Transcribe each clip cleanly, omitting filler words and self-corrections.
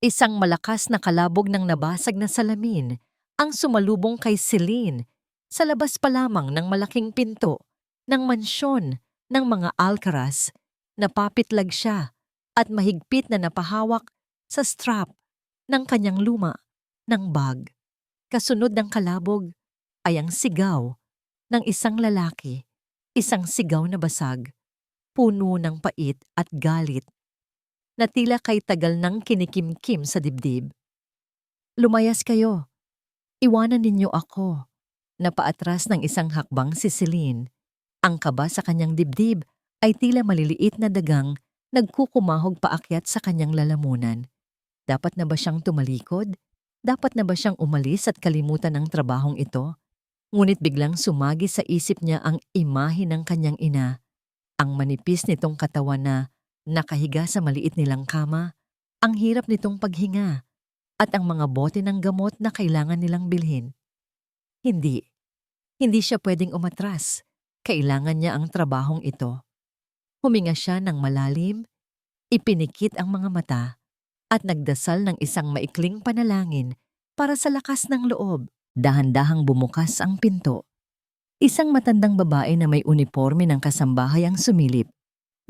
Isang malakas na kalabog ng nabasag na salamin ang sumalubong kay Celine sa labas pa lamang ng malaking pinto ng mansyon ng mga Alcaraz. Napapitlag siya at mahigpit na napahawak sa strap ng kanyang luma ng bag. Kasunod ng kalabog ay ang sigaw ng isang lalaki, isang sigaw na basag, puno ng pait at galit na tila kay tagal ng kinikimkim sa dibdib. Lumayas kayo, iwanan ninyo ako. Napaatras ng isang hakbang si Celine. Ang kaba sa kanyang dibdib ay tila maliliit na dagang nagkukumahog paakyat sa kanyang lalamunan. Dapat na ba siyang tumalikod? Dapat na ba siyang umalis at kalimutan ang trabahong ito? Ngunit biglang sumagi sa isip niya ang imahe ng kanyang ina, ang manipis nitong katawan na nakahiga sa maliit nilang kama, ang hirap nitong paghinga, at ang mga bote ng gamot na kailangan nilang bilhin. Hindi siya pwedeng umatras. Kailangan niya ang trabahong ito. Huminga siya ng malalim, ipinikit ang mga mata, at nagdasal ng isang maikling panalangin para sa lakas ng loob. Dahan-dahang bumukas ang pinto. Isang matandang babae na may uniforme ng kasambahay ang sumilip.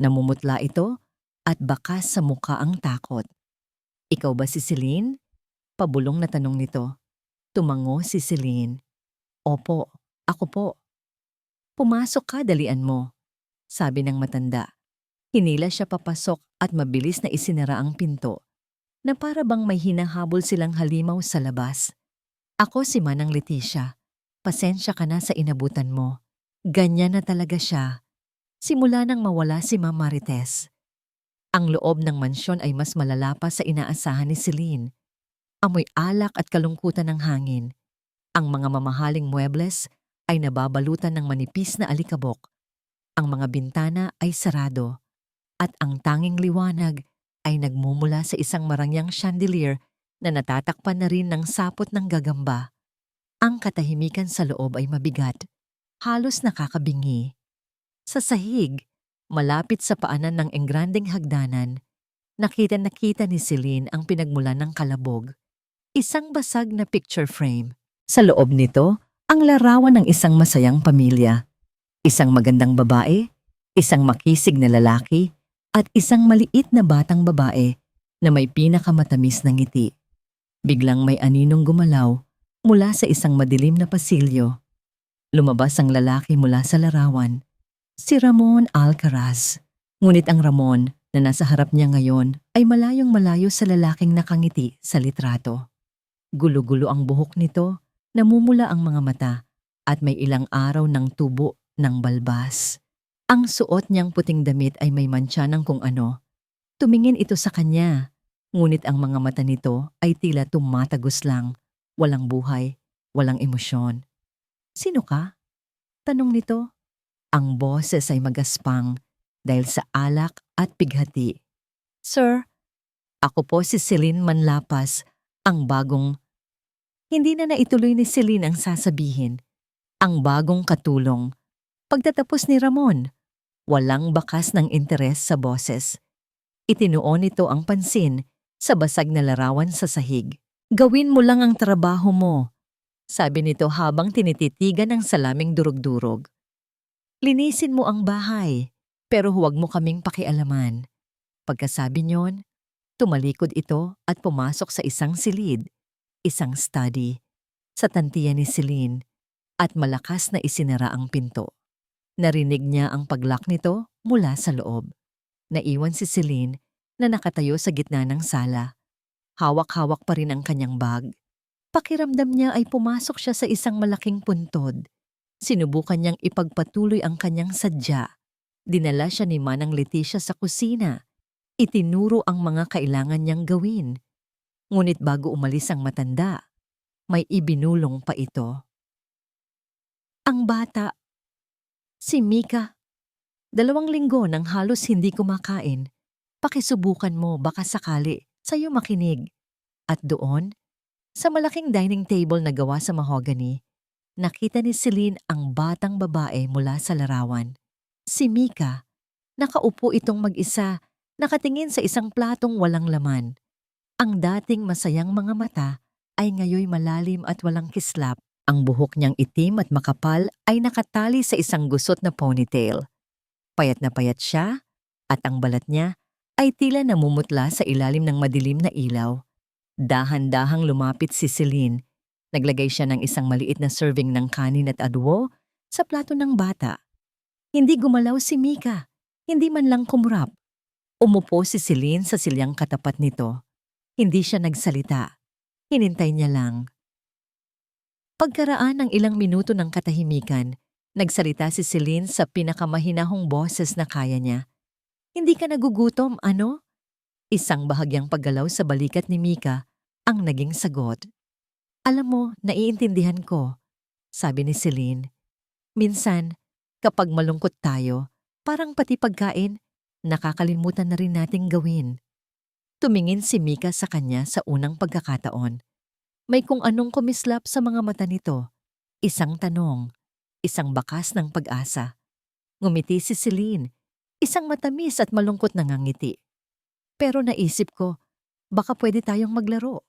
Namumutla ito at bakas sa muka ang takot. Ikaw ba si Celine? Pabulong na tanong nito. Tumango si Celine. Opo, ako po. Pumasok ka, dalian mo, sabi ng matanda. Hinila siya papasok at mabilis na isinara ang pinto, na para bang may hinahabol silang halimaw sa labas. Ako si Manang Leticia. Pasensya ka na sa inabutan mo. Ganyan na talaga siya. Simula nang mawala si Ma'am Marites. Ang loob ng mansyon ay mas malala pa sa inaasahan ni Celine. Amoy alak at kalungkutan ng hangin. Ang mga mamahaling muebles ay nababalutan ng manipis na alikabok. Ang mga bintana ay sarado. At ang tanging liwanag ay nagmumula sa isang marangyang chandelier na natatakpan na rin ng sapot ng gagamba. Ang katahimikan sa loob ay mabigat, halos nakakabingi. Sa sahig, malapit sa paanan ng engrandeng hagdanan, nakita ni Celine ang pinagmulan ng kalabog. Isang basag na picture frame. Sa loob nito, ang larawan ng isang masayang pamilya. Isang magandang babae, isang makisig na lalaki, at isang maliit na batang babae na may pinakamatamis na ngiti. Biglang may aninong gumalaw mula sa isang madilim na pasilyo. Lumabas ang lalaki mula sa larawan. Si Ramon Alcaraz. Ngunit ang Ramon na nasa harap niya ngayon ay malayong malayo sa lalaking nakangiti sa litrato. Gulo-gulo ang buhok nito, namumula ang mga mata, at may ilang araw ng tubo ng balbas. Ang suot niyang puting damit ay may mantsa ng kung ano. Tumingin ito sa kanya, ngunit ang mga mata nito ay tila tumatagos lang, walang buhay, walang emosyon. Sino ka? Tanong nito. Ang boses ay magaspang dahil sa alak at bighati. Sir, ako po si Celine Manlapas, ang bagong... Hindi na naituloy ni Celine ang sasabihin. Ang bagong katulong. Pagtatapos ni Ramon, walang bakas ng interes sa boses. Itinuon nito ang pansin sa basag na larawan sa sahig. Gawin mo lang ang trabaho mo, sabi nito habang tinititigan ng salaming durog-durog. Linisin mo ang bahay, pero huwag mo kaming pakialaman. Pagkasabi niyon, tumalikod ito at pumasok sa isang silid, isang study, sa tantiya ni Celine, at malakas na isinara ang pinto. Narinig niya ang paglock nito mula sa loob. Naiwan si Celine na nakatayo sa gitna ng sala. Hawak-hawak pa rin ang kanyang bag. Pakiramdam niya ay pumasok siya sa isang malaking puntod. Sinubukan niyang ipagpatuloy ang kanyang sadya. Dinala siya ni Manang Leticia sa kusina. Itinuro ang mga kailangan niyang gawin. Ngunit bago umalis ang matanda, may ibinulong pa ito. Ang bata, si Mika. 2 linggo nang halos hindi kumakain. Pakisubukan mo, baka sakali sa'yo makinig. At doon, sa malaking dining table na gawa sa mahogany, nakita ni Celine ang batang babae mula sa larawan. Si Mika. Nakaupo itong mag-isa, nakatingin sa isang platong walang laman. Ang dating masayang mga mata ay ngayoy malalim at walang kislap. Ang buhok niyang itim at makapal ay nakatali sa isang gusot na ponytail. Payat na payat siya at ang balat niya ay tila namumutla sa ilalim ng madilim na ilaw. Dahan-dahang lumapit si Celine. Naglagay siya ng isang maliit na serving ng kanin at adobo sa plato ng bata. Hindi gumalaw si Mika, hindi man lang kumurap. Umupo si Celine sa silyang katapat nito. Hindi siya nagsalita. Hinintay niya lang. Pagkaraan ng ilang minuto ng katahimikan, nagsalita si Celine sa pinakamahinahong boses na kaya niya. Hindi ka nagugutom, ano? Isang bahagyang paggalaw sa balikat ni Mika ang naging sagot. Alam mo, naiintindihan ko, sabi ni Celine. Minsan, kapag malungkot tayo, parang pati pagkain, nakakalimutan na rin nating gawin. Tumingin si Mika sa kanya sa unang pagkakataon. May kung anong kumislap sa mga mata nito. Isang tanong, isang bakas ng pag-asa. Ngumiti si Celine, isang matamis at malungkot na ngangiti. Pero naisip ko, baka pwede tayong maglaro.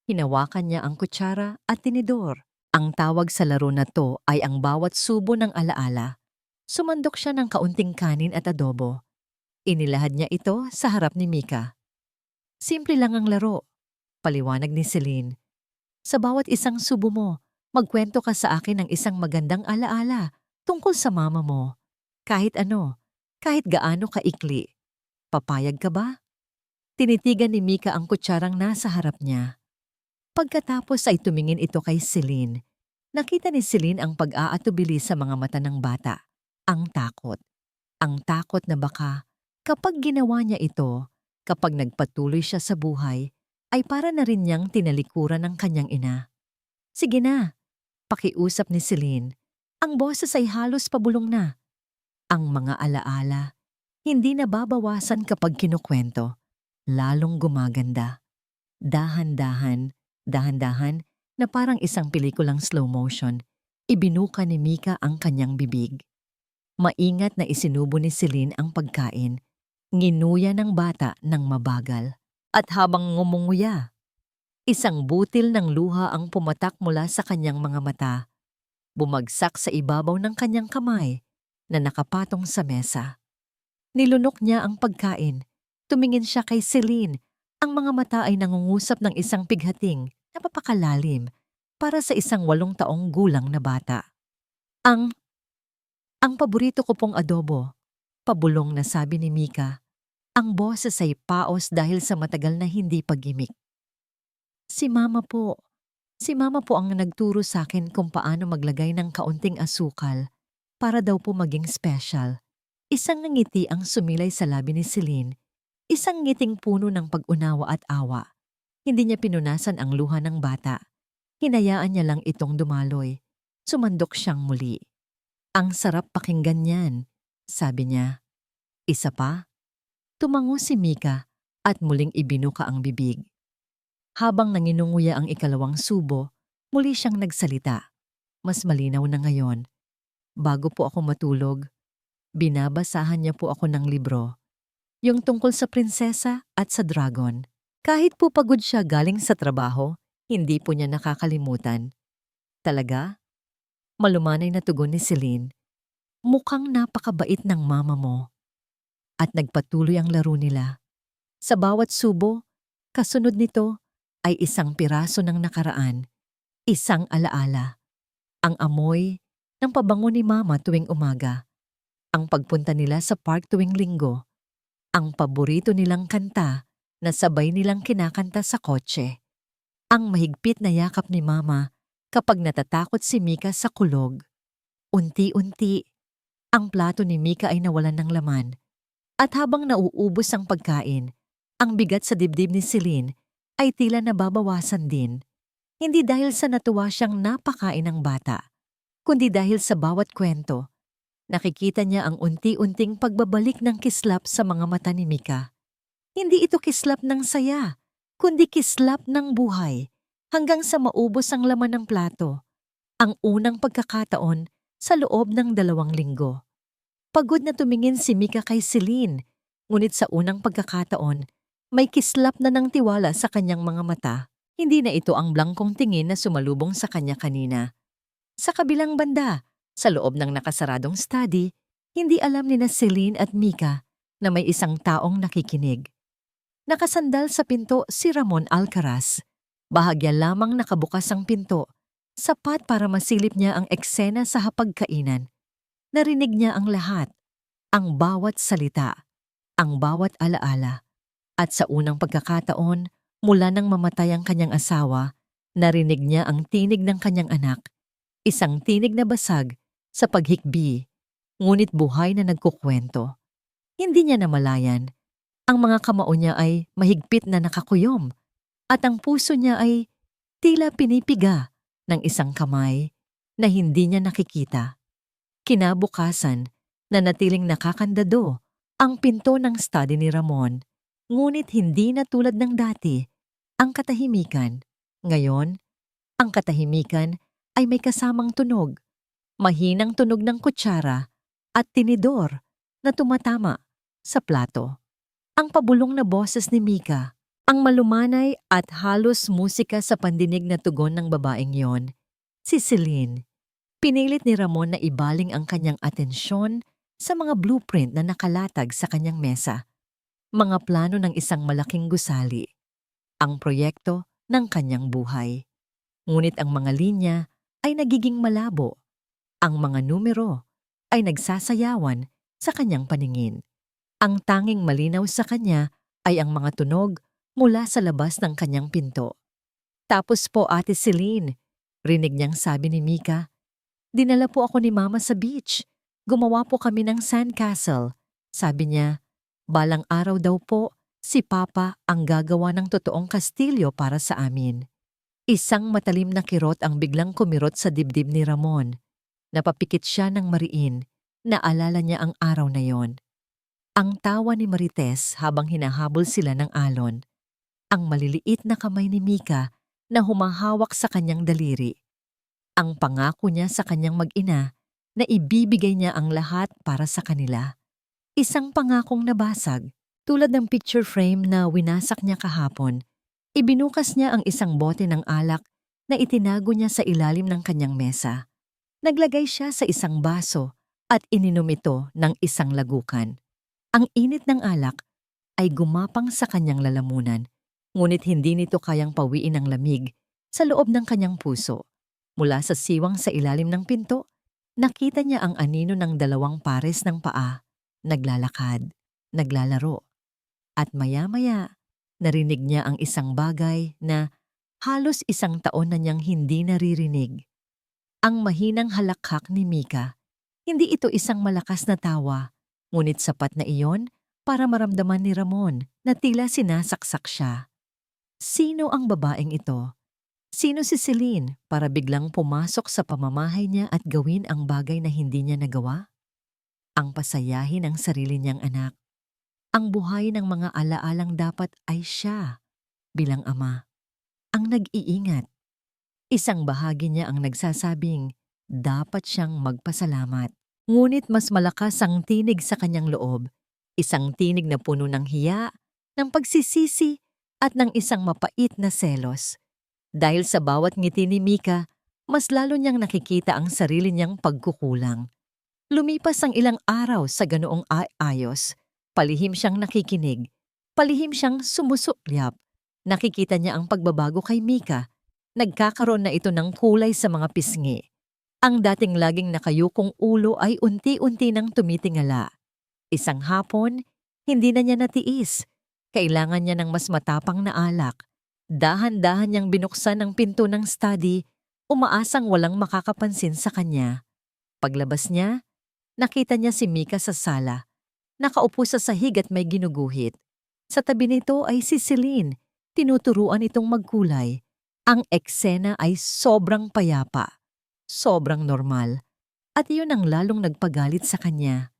Hinawakan niya ang kutsara at tinidor. Ang tawag sa laro na to ay ang bawat subo ng alaala. Sumandok siya ng kaunting kanin at adobo. Inilahad niya ito sa harap ni Mika. Simple lang ang laro, paliwanag ni Celine. Sa bawat isang subo mo, magkwento ka sa akin ng isang magandang alaala tungkol sa mama mo. Kahit ano, kahit gaano kaikli. Papayag ka ba? Tinitigan ni Mika ang kutsarang nasa harap niya. Pagkatapos ay tumingin ito kay Celine. Nakita ni Celine ang pag-aatubili sa mga mata ng bata. Ang takot. Ang takot na baka kapag ginawa niya ito, kapag nagpatuloy siya sa buhay, ay para na rin niyang tinalikuran ng kanyang ina. Sige na, pakiusap ni Celine. Ang boses ay halos pabulong na. Ang mga alaala, hindi nababawasan kapag kinukwento. Lalong gumaganda. Dahan-dahan, dahan-dahan na parang isang pelikulang slow motion, ibinuka ni Mika ang kanyang bibig. Maingat na isinubo ni Celine ang pagkain. Nginuya ng bata ng mabagal. At habang ngumunguya, isang butil ng luha ang pumatak mula sa kanyang mga mata. Bumagsak sa ibabaw ng kanyang kamay na nakapatong sa mesa. Nilunok niya ang pagkain. Tumingin siya kay Celine. Ang mga mata ay nangungusap ng isang pighating na papakalalim para sa isang 8 taong gulang na bata. Ang paborito ko pong adobo, pabulong na sabi ni Mika. Ang boses ay paos dahil sa matagal na hindi pagimik. Si Mama po ang nagturo sa akin kung paano maglagay ng kaunting asukal para daw po maging special. Isang ngiti ang sumilay sa labi ni Celine. Isang ngiting puno ng pag-unawa at awa. Hindi niya pinunasan ang luha ng bata. Hinayaan niya lang itong dumaloy. Sumandok siyang muli. Ang sarap pakinggan niyan, sabi niya. Isa pa? Tumango si Mika at muling ibinuka ang bibig. Habang nanginunguya ang ikalawang subo, muli siyang nagsalita. Mas malinaw na ngayon. Bago po ako matulog, binabasahan niya po ako ng libro. Yung tungkol sa prinsesa at sa dragon. Kahit po pagod siya galing sa trabaho, hindi po niya nakakalimutan. Talaga? Malumanay na tugon ni Celine. Mukhang napakabait ng mama mo. At nagpatuloy ang laro nila. Sa bawat subo, kasunod nito ay isang piraso ng nakaraan, isang alaala. Ang amoy ng pabango ni mama tuwing umaga, ang pagpunta nila sa park tuwing linggo, ang paborito nilang kanta na sabay nilang kinakanta sa kotse, ang mahigpit na yakap ni mama kapag natatakot si Mika sa kulog. Unti-unti, ang plato ni Mika ay nawalan ng laman. At habang nauubos ang pagkain, ang bigat sa dibdib ni Celine ay tila nababawasan din. Hindi dahil sa natuwa siyang napakain ng bata, kundi dahil sa bawat kwento. Nakikita niya ang unti-unting pagbabalik ng kislap sa mga mata ni Mika. Hindi ito kislap ng saya, kundi kislap ng buhay, hanggang sa maubos ang laman ng plato. Ang unang pagkakataon sa loob ng 2 linggo. Pagod na tumingin si Mika kay Celine, ngunit sa unang pagkakataon, May kislap na ng tiwala sa kanyang mga mata. Hindi na ito ang blangkong tingin na sumalubong sa kanya kanina. Sa kabilang banda, sa loob ng nakasaradong study, hindi alam ni na Celine at Mika na may isang taong nakikinig. Nakasandal sa pinto si Ramon Alcaraz. Bahagya lamang nakabukas ang pinto, sapat para masilip niya ang eksena sa hapagkainan. Narinig niya ang lahat, ang bawat salita, ang bawat alaala. At sa unang pagkakataon, mula nang mamatay ang kanyang asawa, narinig niya ang tinig ng kanyang anak. Isang tinig na basag sa paghikbi, ngunit buhay na nagkukwento. Hindi niya namalayan. Ang mga kamao niya ay mahigpit na nakakuyom at ang puso niya ay tila pinipiga ng isang kamay na hindi niya nakikita. Kinabukasan, nanatiling nakakandado ang pinto ng study ni Ramon, ngunit hindi na tulad ng dati ang katahimikan. Ngayon, ang katahimikan ay may kasamang tunog, mahinang tunog ng kutsara at tinidor na tumatama sa plato. Ang pabulong na boses ni Mika, ang malumanay at halos musika sa pandinig na tugon ng babaeng yon, si Celine. Pinilit ni Ramon na ibaling ang kanyang atensyon sa mga blueprint na nakalatag sa kanyang mesa. Mga plano ng isang malaking gusali. Ang proyekto ng kanyang buhay. Ngunit ang mga linya ay nagiging malabo. Ang mga numero ay nagsasayawan sa kanyang paningin. Ang tanging malinaw sa kanya ay ang mga tunog mula sa labas ng kanyang pinto. Tapos po, Ate Celine, rinig niyang sabi ni Mika, dinala po ako ni Mama sa beach. Gumawa po kami ng sandcastle. Sabi niya, balang araw daw po, si Papa ang gagawa ng totoong kastilyo para sa amin. Isang matalim na kirot ang biglang kumirot sa dibdib ni Ramon. Napapikit siya ng mariin. Naalala niya ang araw na yon. Ang tawa ni Marites habang hinahabol sila ng alon. Ang maliliit na kamay ni Mika na humahawak sa kanyang daliri. Ang pangako niya sa kanyang mag-ina na ibibigay niya ang lahat para sa kanila. Isang pangakong nabasag, tulad ng picture frame na winasak niya kahapon. Ibinukas niya ang isang bote ng alak na itinago niya sa ilalim ng kanyang mesa. Naglagay siya sa isang baso at ininom ito ng isang lagukan. Ang init ng alak ay gumapang sa kanyang lalamunan, ngunit hindi nito kayang pawiin ang lamig sa loob ng kanyang puso. Mula sa siwang sa ilalim ng pinto, nakita niya ang anino ng dalawang pares ng paa, naglalakad, naglalaro. At maya-maya, narinig niya ang isang bagay na halos isang taon na niyang hindi naririnig. Ang mahinang halakhak ni Mika. Hindi ito isang malakas na tawa, ngunit sapat na iyon para maramdaman ni Ramon na tila sinasaksak siya. Sino ang babaeng ito? Sino si Celine para biglang pumasok sa pamamahay niya at gawin ang bagay na hindi niya nagawa? Ang pasayahin ang sarili niyang anak. Ang buhay ng mga alaalang dapat ay siya bilang ama. Ang nag-iingat. Isang bahagi niya ang nagsasabing dapat siyang magpasalamat. Ngunit mas malakas ang tinig sa kanyang loob. Isang tinig na puno ng hiya, ng pagsisisi at ng isang mapait na selos. Dahil sa bawat ngiti ni Mika, mas lalo niyang nakikita ang sarili niyang pagkukulang. Lumipas ang ilang araw sa ganoong ayos. Palihim siyang nakikinig. Palihim siyang sumusulyap. Nakikita niya ang pagbabago kay Mika. Nagkakaroon na ito ng kulay sa mga pisngi. Ang dating laging nakayukong ulo ay unti-unti nang tumitingala. Isang hapon, hindi na niya natiis. Kailangan niya ng mas matapang na alak. Dahan-dahan niyang binuksan ang pinto ng study, umaasang walang makakapansin sa kanya. Paglabas niya, nakita niya si Mika sa sala. Nakaupo sa sahig at may ginuguhit. Sa tabi nito ay si Celine, tinuturuan itong magkulay. Ang eksena ay sobrang payapa, sobrang normal, at iyon ang lalong nagpagalit sa kanya.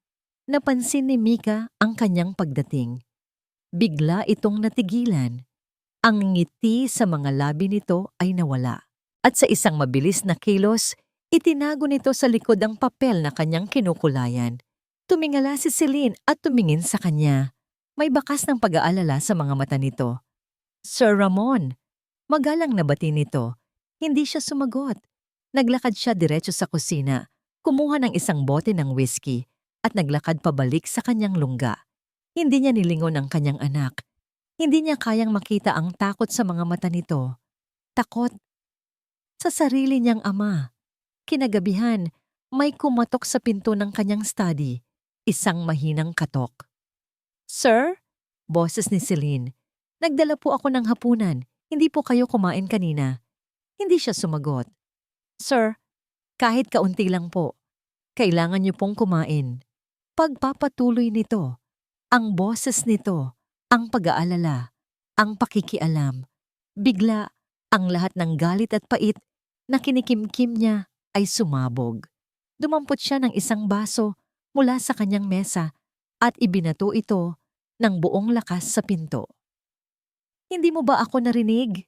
Napansin ni Mika ang kanyang pagdating. Bigla itong natigilan. Ang ngiti sa mga labi nito ay nawala. At sa isang mabilis na kilos, itinago nito sa likod ang papel na kanyang kinukulayan. Tumingala si Celine at tumingin sa kanya. May bakas ng pag-aalala sa mga mata nito. Sir Ramon, magalang na bati nito. Hindi siya sumagot. Naglakad siya diretso sa kusina, kumuha ng isang bote ng whiskey at naglakad pabalik sa kanyang lungga. Hindi niya nilingon ang kanyang anak. Hindi niya kayang makita ang takot sa mga mata nito. Takot sa sarili niyang ama. Kinagabihan, may kumatok sa pinto ng kanyang study. Isang mahinang katok. Sir? Boses ni Celine. Nagdala po ako ng hapunan. Hindi po kayo kumain kanina. Hindi siya sumagot. Sir, kahit kaunti lang po. Kailangan niyo pong kumain. Pagpapatuloy nito, ang boses nito, ang pag-aalala, ang pakikialam. Bigla, ang lahat ng galit at pait na kinikimkim niya ay sumabog. Dumampot siya ng isang baso mula sa kanyang mesa at ibinato ito ng buong lakas sa pinto. Hindi mo ba ako narinig?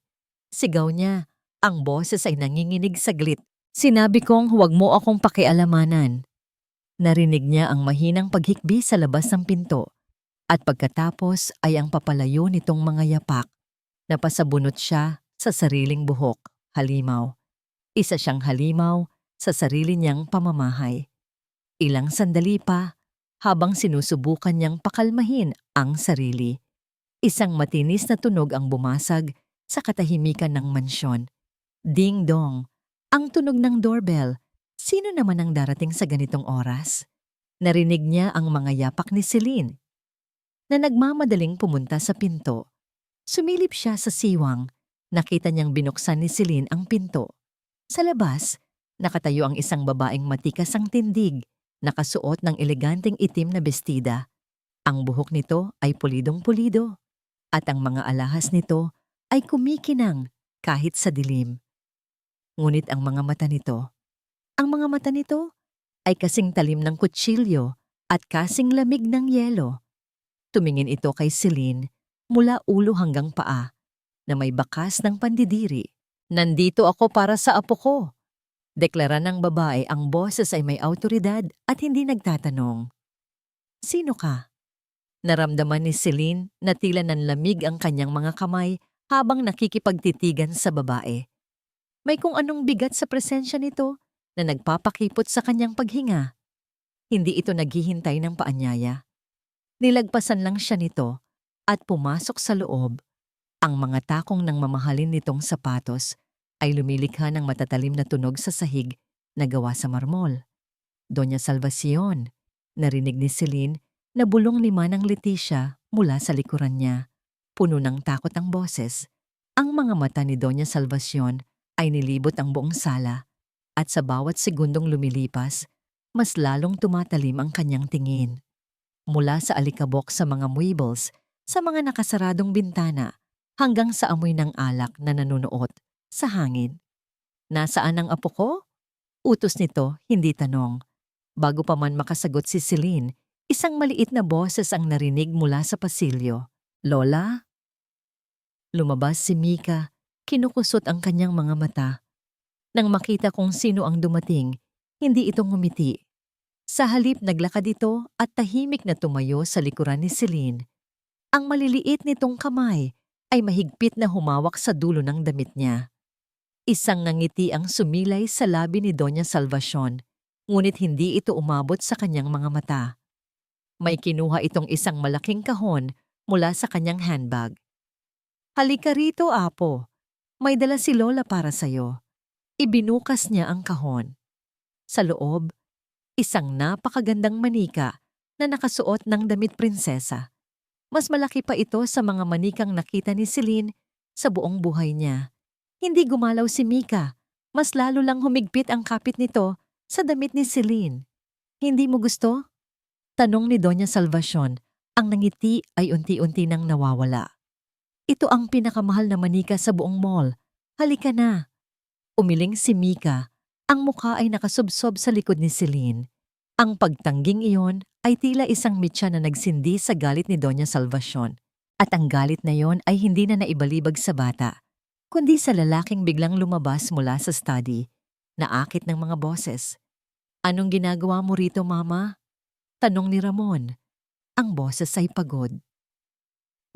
Sigaw niya. Ang boses ay nanginginig saglit. Sinabi kong huwag mo akong pakialamanan. Narinig niya ang mahinang paghikbi sa labas ng pinto at pagkatapos ay ang papalayo nitong mga yapak. Napasabunot siya sa sariling buhok, halimaw. Isa siyang halimaw sa sarili niyang pamamahay. Ilang sandali pa habang sinusubukan niyang pakalmahin ang sarili. Isang matinis na tunog ang bumasag sa katahimikan ng mansyon. Ding-dong! Ang tunog ng doorbell. Sino naman ang darating sa ganitong oras? Narinig niya ang mga yapak ni Celine na nagmamadaling pumunta sa pinto. Sumilip siya sa siwang. Nakita niyang binuksan ni Celine ang pinto. Sa labas, nakatayo ang isang babaeng matikas ang tindig, nakasuot ng eleganteng itim na bestida. Ang buhok nito ay pulidong-pulido at ang mga alahas nito ay kumikinang kahit sa dilim. Ngunit ang mga mata nito ay kasing talim ng kutsilyo at kasing lamig ng yelo. Tumingin ito kay Celine mula ulo hanggang paa na may bakas ng pandidiri. Nandito ako para sa apo ko. Deklara ng babae, ang boses ay may awtoridad at hindi nagtatanong. Sino ka? Naramdaman ni Celine na tila nanlamig ang kanyang mga kamay habang nakikipagtitigan sa babae. May kung anong bigat sa presensya nito na nagpapakipot sa kanyang paghinga. Hindi ito naghihintay ng paanyaya. Nilagpasan lang siya nito at pumasok sa loob. Ang mga takong ng mamahalin nitong sapatos ay lumilikha ng matatalim na tunog sa sahig na gawa sa marmol. Doña Salvacion, narinig ni Celine na bulong ni Manang Leticia mula sa likuran niya. Puno ng takot ang boses. Ang mga mata ni Doña Salvacion ay nilibot ang buong sala at sa bawat segundong lumilipas, mas lalong tumatalim ang kanyang tingin. Mula sa alikabok sa mga muebles, sa mga nakasaradong bintana, hanggang sa amoy ng alak na nanunuot sa hangin. Nasaan ang apo ko? Utos nito, hindi tanong. Bago pa man makasagot si Celine, isang maliit na boses ang narinig mula sa pasilyo. Lola? Lumabas si Mika, kinukusot ang kanyang mga mata. Nang makita kung sino ang dumating, hindi ito ngumiti. Sa halip naglakad ito at tahimik na tumayo sa likuran ni Celine. Ang maliliit nitong kamay ay mahigpit na humawak sa dulo ng damit niya. Isang ngangiti ang sumilay sa labi ni Doña Salvacion, ngunit hindi ito umabot sa kanyang mga mata. May kinuha itong isang malaking kahon mula sa kanyang handbag. Halika rito, apo. May dala si Lola para sa'yo. Ibinukas niya ang kahon. Sa loob, isang napakagandang manika na nakasuot ng damit prinsesa. Mas malaki pa ito sa mga manikang nakita ni Celine sa buong buhay niya. Hindi gumalaw si Mika. Mas lalo lang humigpit ang kapit nito sa damit ni Celine. Hindi mo gusto? Tanong ni Doña Salvacion. Ang nangiti ay unti-unti nang nawawala. Ito ang pinakamahal na manika sa buong mall. Halika na. Umiling si Mika. Ang mukha ay nakasubsob sa likod ni Celine. Ang pagtangging iyon ay tila isang mitya na nagsindi sa galit ni Doña Salvacion. At ang galit na iyon ay hindi na naibalibag sa bata, kundi sa lalaking biglang lumabas mula sa study, naakit ng mga boses. Anong ginagawa mo rito, Mama? Tanong ni Ramon. Ang boses ay pagod.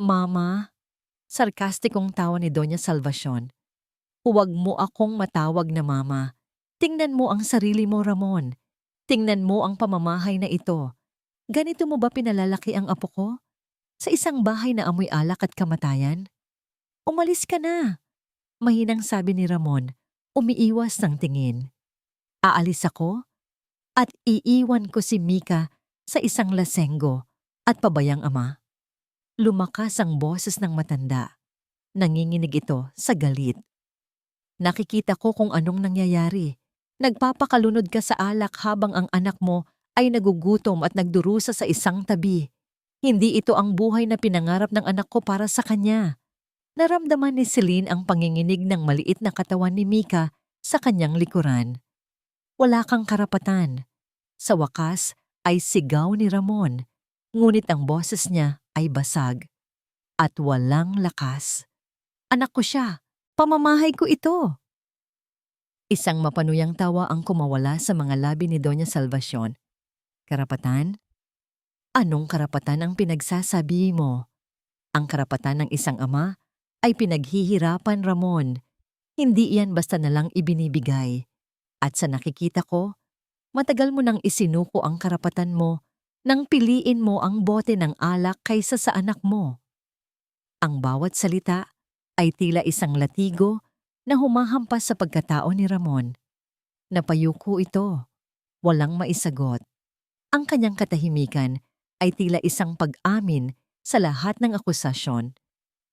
Mama, sarkastikong tawa ni Doña Salvacion. Huwag mo akong matawag na mama. Tingnan mo ang sarili mo, Ramon. Tingnan mo ang pamamahay na ito. Ganito mo ba pinalalaki ang apo ko? Sa isang bahay na amoy alak at kamatayan? Umalis ka na. Mahinang sabi ni Ramon, umiiwas ng tingin. Aalis ako at iiwan ko si Mika sa isang lasenggo at pabayang ama. Lumakas ang boses ng matanda. Nanginginig ito sa galit. Nakikita ko kung anong nangyayari. Nagpapakalunod ka sa alak habang ang anak mo ay nagugutom at nagdurusa sa isang tabi. Hindi ito ang buhay na pinangarap ng anak ko para sa kanya. Naramdaman ni Celine ang panginginig ng maliit na katawan ni Mika sa kanyang likuran. Wala kang karapatan. Sa wakas ay sigaw ni Ramon, ngunit ang boses niya ay basag at walang lakas. Anak ko siya, pamamahay ko ito. Isang mapanuyang tawa ang kumawala sa mga labi ni Doña Salvacion. Karapatan? Anong karapatan ang pinagsasabi mo? Ang karapatan ng isang ama ay pinaghihirapan, Ramon. Hindi iyan basta nalang ibinibigay. At sa nakikita ko, matagal mo nang isinuko ang karapatan mo nang piliin mo ang bote ng alak kaysa sa anak mo. Ang bawat salita ay tila isang latigo na humahampas sa pagkatao ni Ramon. Napayuko ito, walang maisagot. Ang kanyang katahimikan ay tila isang pag-amin sa lahat ng akusasyon.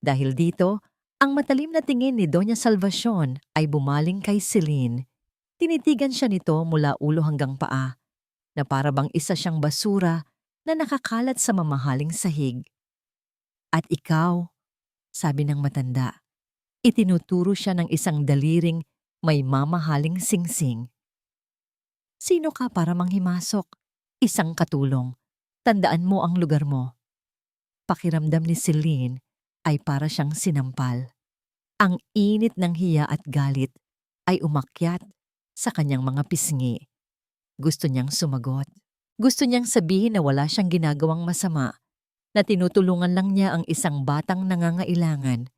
Dahil dito, ang matalim na tingin ni Doña Salvacion ay bumaling kay Celine. Tinitigan siya nito mula ulo hanggang paa, na para bang isa siyang basura na nakakalat sa mamahaling sahig. At ikaw, sabi ng matanda, itinuturo siya ng isang daliring may mamahaling singsing. Sino ka para manghimasok? Isang katulong. Tandaan mo ang lugar mo. Pakiramdam ni Celine ay para siyang sinampal. Ang init ng hiya at galit ay umakyat sa kanyang mga pisngi. Gusto niyang sumagot. Gusto niyang sabihin na wala siyang ginagawang masama, na tinutulungan lang niya ang isang batang nangangailangan.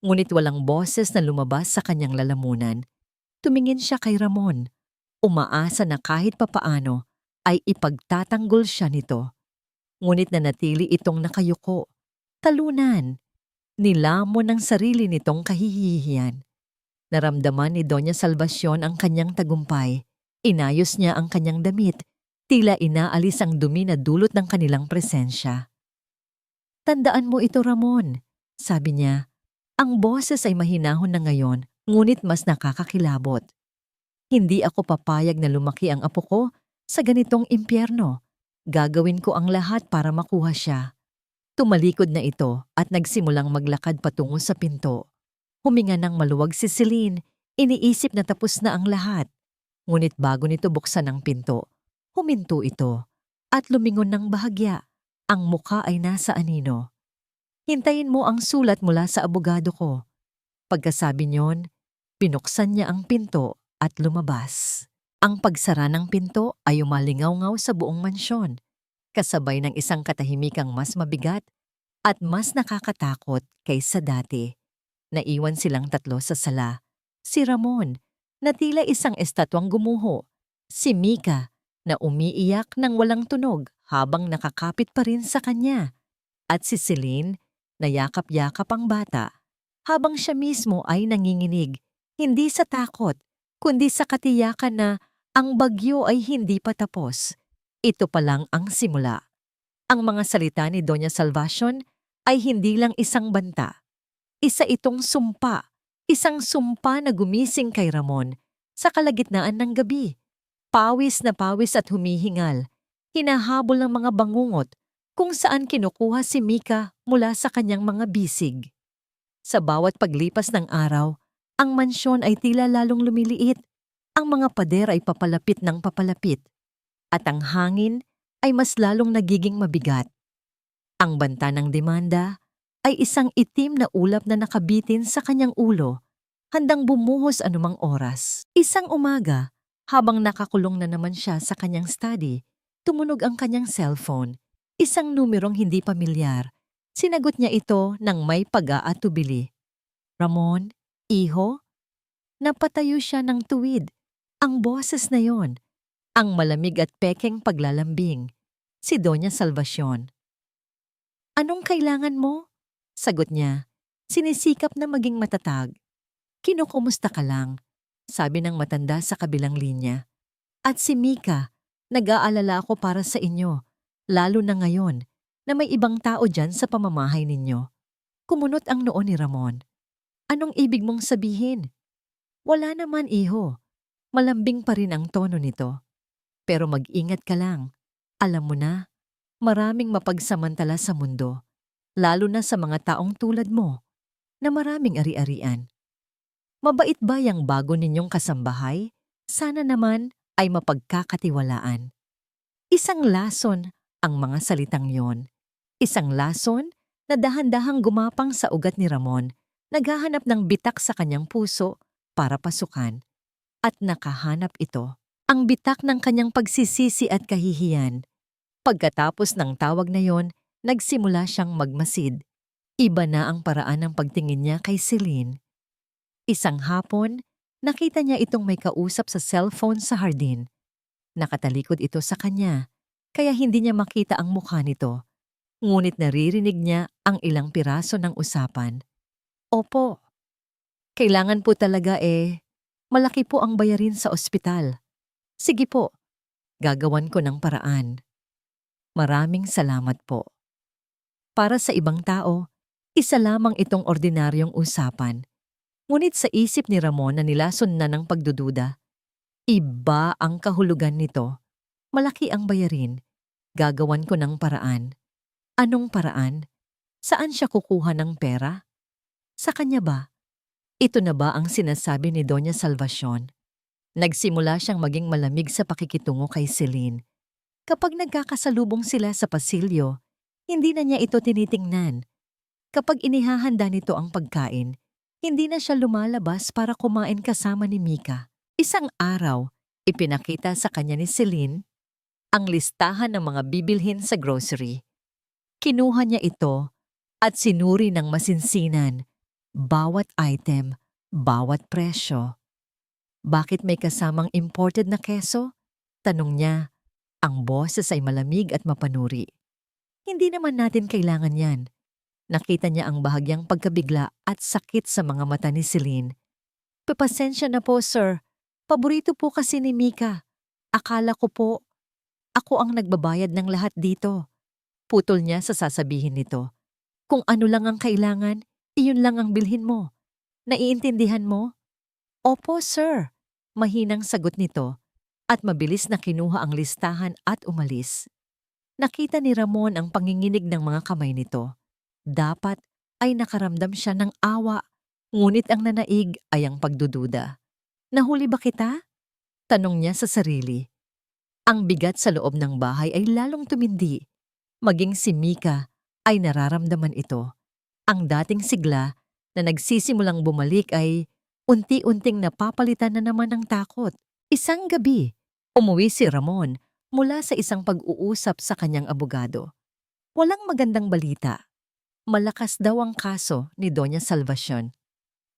Ngunit walang boses na lumabas sa kanyang lalamunan. Tumingin siya kay Ramon. Umaasa na kahit papaano ay ipagtatanggol siya nito. Ngunit nanatili itong nakayuko. Talunan. Nilamon ng sarili nitong kahihihiyan. Naramdaman ni Doña Salvacion ang kanyang tagumpay. Inayos niya ang kanyang damit. Tila inaalis ang dumi na dulot ng kanilang presensya. Tandaan mo ito, Ramon, sabi niya. Ang boses ay mahinahon na ngayon, ngunit mas nakakakilabot. Hindi ako papayag na lumaki ang apo ko sa ganitong impyerno. Gagawin ko ang lahat para makuha siya. Tumalikod na ito at nagsimulang maglakad patungo sa pinto. Huminga ng maluwag si Celine, iniisip na tapos na ang lahat. Ngunit bago nito buksan ang pinto, huminto ito at lumingon ng bahagya. Ang mukha ay nasa anino. Hintayin mo ang sulat mula sa abogado ko. Pagkasabi niyon, binuksan niya ang pinto at lumabas. Ang pagsara ng pinto ay umalingaw-ngaw sa buong mansyon, kasabay ng isang katahimikang mas mabigat at mas nakakatakot kaysa dati. Naiwan silang tatlo sa sala. Si Ramon, na tila isang estatwang gumuho. Si Mika, na umiiyak ng walang tunog habang nakakapit pa rin sa kanya. At si Celine, na yakap-yakap ang bata, habang siya mismo ay nanginginig, hindi sa takot, kundi sa katiyakan na ang bagyo ay hindi pa tapos. Ito pa lang ang simula. Ang mga salita ni Doña Salvacion ay hindi lang isang banta. Isa itong sumpa, isang sumpa na gumising kay Ramon sa kalagitnaan ng gabi. Pawis na pawis at humihingal, hinahabol ng mga bangungot kung saan kinukuha si Mika mula sa kanyang mga bisig. Sa bawat paglipas ng araw, ang mansyon ay tila lalong lumiliit. Ang mga pader ay papalapit ng papalapit. At ang hangin ay mas lalong nagiging mabigat. Ang banta ng demanda ay isang itim na ulap na nakabitin sa kanyang ulo, handang bumuhos anumang oras. Isang umaga, habang nakakulong na naman siya sa kanyang study, tumunog ang kanyang cellphone. Isang numerong hindi pamilyar, Sinagot niya ito ng may pag-aatubili. Ramon, iho, napatayo siya ng tuwid. Ang boses na yon, ang malamig at pekeng paglalambing, si Doña Salvacion. Anong kailangan mo? Sagot niya, sinisikap na maging matatag. Kinukumusta ka lang, sabi ng matanda sa kabilang linya. At si Mika, nag-aalala ako para sa inyo, lalo na ngayon na may ibang tao dyan sa pamamahay ninyo. Kumunot ang noo ni Ramon. Anong ibig mong sabihin? Wala naman, iho. Malambing pa rin ang tono nito. Pero mag-ingat ka lang. Alam mo na, maraming mapagsamantala sa mundo, lalo na sa mga taong tulad mo, na maraming ari-arian. Mabait ba yang bago ninyong kasambahay? Sana naman ay mapagkakatiwalaan. Isang lason ang mga salitang yon. Isang lason na dahan-dahang gumapang sa ugat ni Ramon, naghahanap ng bitak sa kanyang puso para pasukan. At nakahanap ito, ang bitak ng kanyang pagsisisi at kahihiyan. Pagkatapos ng tawag na yon, nagsimula siyang magmasid. Iba na ang paraan ng pagtingin niya kay Celine. Isang hapon, nakita niya itong may kausap sa cellphone sa hardin. Nakatalikod ito sa kanya, kaya hindi niya makita ang mukha nito. Ngunit naririnig niya ang ilang piraso ng usapan. Opo, kailangan po talaga malaki po ang bayarin sa ospital. Sige po, gagawan ko ng paraan. Maraming salamat po. Para sa ibang tao, isa lamang itong ordinaryong usapan. Ngunit sa isip ni Ramon na nilason na ng pagdududa, iba ang kahulugan nito. Malaki ang bayarin. Gagawan ko ng paraan. Anong paraan? Saan siya kukuha ng pera? Sa kanya ba? Ito na ba ang sinasabi ni Doña Salvacion? Nagsimula siyang maging malamig sa pakikitungo kay Celine. Kapag nagkakasalubong sila sa pasilyo, hindi na niya ito tinitingnan. Kapag inihahanda nito ang pagkain, hindi na siya lumalabas para kumain kasama ni Mika. Isang araw, ipinakita sa kanya ni Celine ang listahan ng mga bibilhin sa grocery. Kinuha niya ito at sinuri ng masinsinan, bawat item, bawat presyo. Bakit may kasamang imported na keso? Tanong niya. Ang boses ay malamig at mapanuri. Hindi naman natin kailangan yan. Nakita niya ang bahagyang pagkabigla at sakit sa mga mata ni Celine. Papasensya na po, sir. Paborito po kasi ni Mika. Akala ko po, ako ang nagbabayad ng lahat dito. Putol niya sa sasabihin nito. Kung ano lang ang kailangan, iyon lang ang bilhin mo. Naiintindihan mo? Opo, sir. Mahinang sagot nito at mabilis na kinuha ang listahan at umalis. Nakita ni Ramon ang panginginig ng mga kamay nito. Dapat ay nakaramdam siya ng awa, ngunit ang nanaig ay ang pagdududa. Nahuli ba kita? Tanong niya sa sarili. Ang bigat sa loob ng bahay ay lalong tumindi. Maging si Mika ay nararamdaman ito. Ang dating sigla na nagsisimulang bumalik ay unti-unting napapalitan na naman ng takot. Isang gabi, umuwi si Ramon mula sa isang pag-uusap sa kanyang abogado. Walang magandang balita. Malakas daw ang kaso ni Doña Salvacion.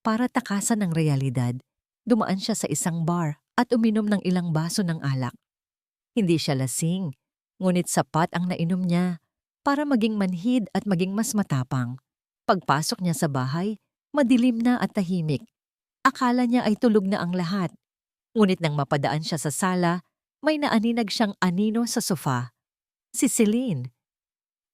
Para takasan ng realidad, dumaan siya sa isang bar at uminom ng ilang baso ng alak. Hindi siya lasing, ngunit sapat ang nainom niya para maging manhid at maging mas matapang. Pagpasok niya sa bahay, madilim na at tahimik. Akala niya ay tulog na ang lahat. Ngunit nang mapadaan siya sa sala, may naaninag siyang anino sa sofa. Si Celine.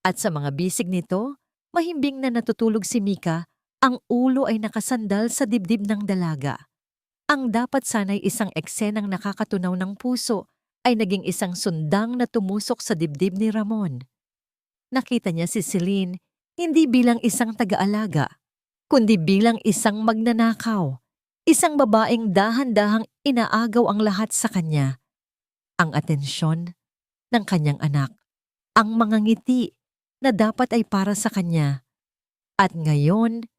At sa mga bisig nito, mahimbing na natutulog si Mika, ang ulo ay nakasandal sa dibdib ng dalaga. Ang dapat sana'y isang eksenang nakakatunaw ng puso ay naging isang sundang na tumusok sa dibdib ni Ramon. Nakita niya si Celine hindi bilang isang taga-alaga, kundi bilang isang magnanakaw. Isang babaeng dahan-dahang inaagaw ang lahat sa kanya. Ang atensyon ng kanyang anak, ang mga ngiti na dapat ay para sa kanya. At ngayon,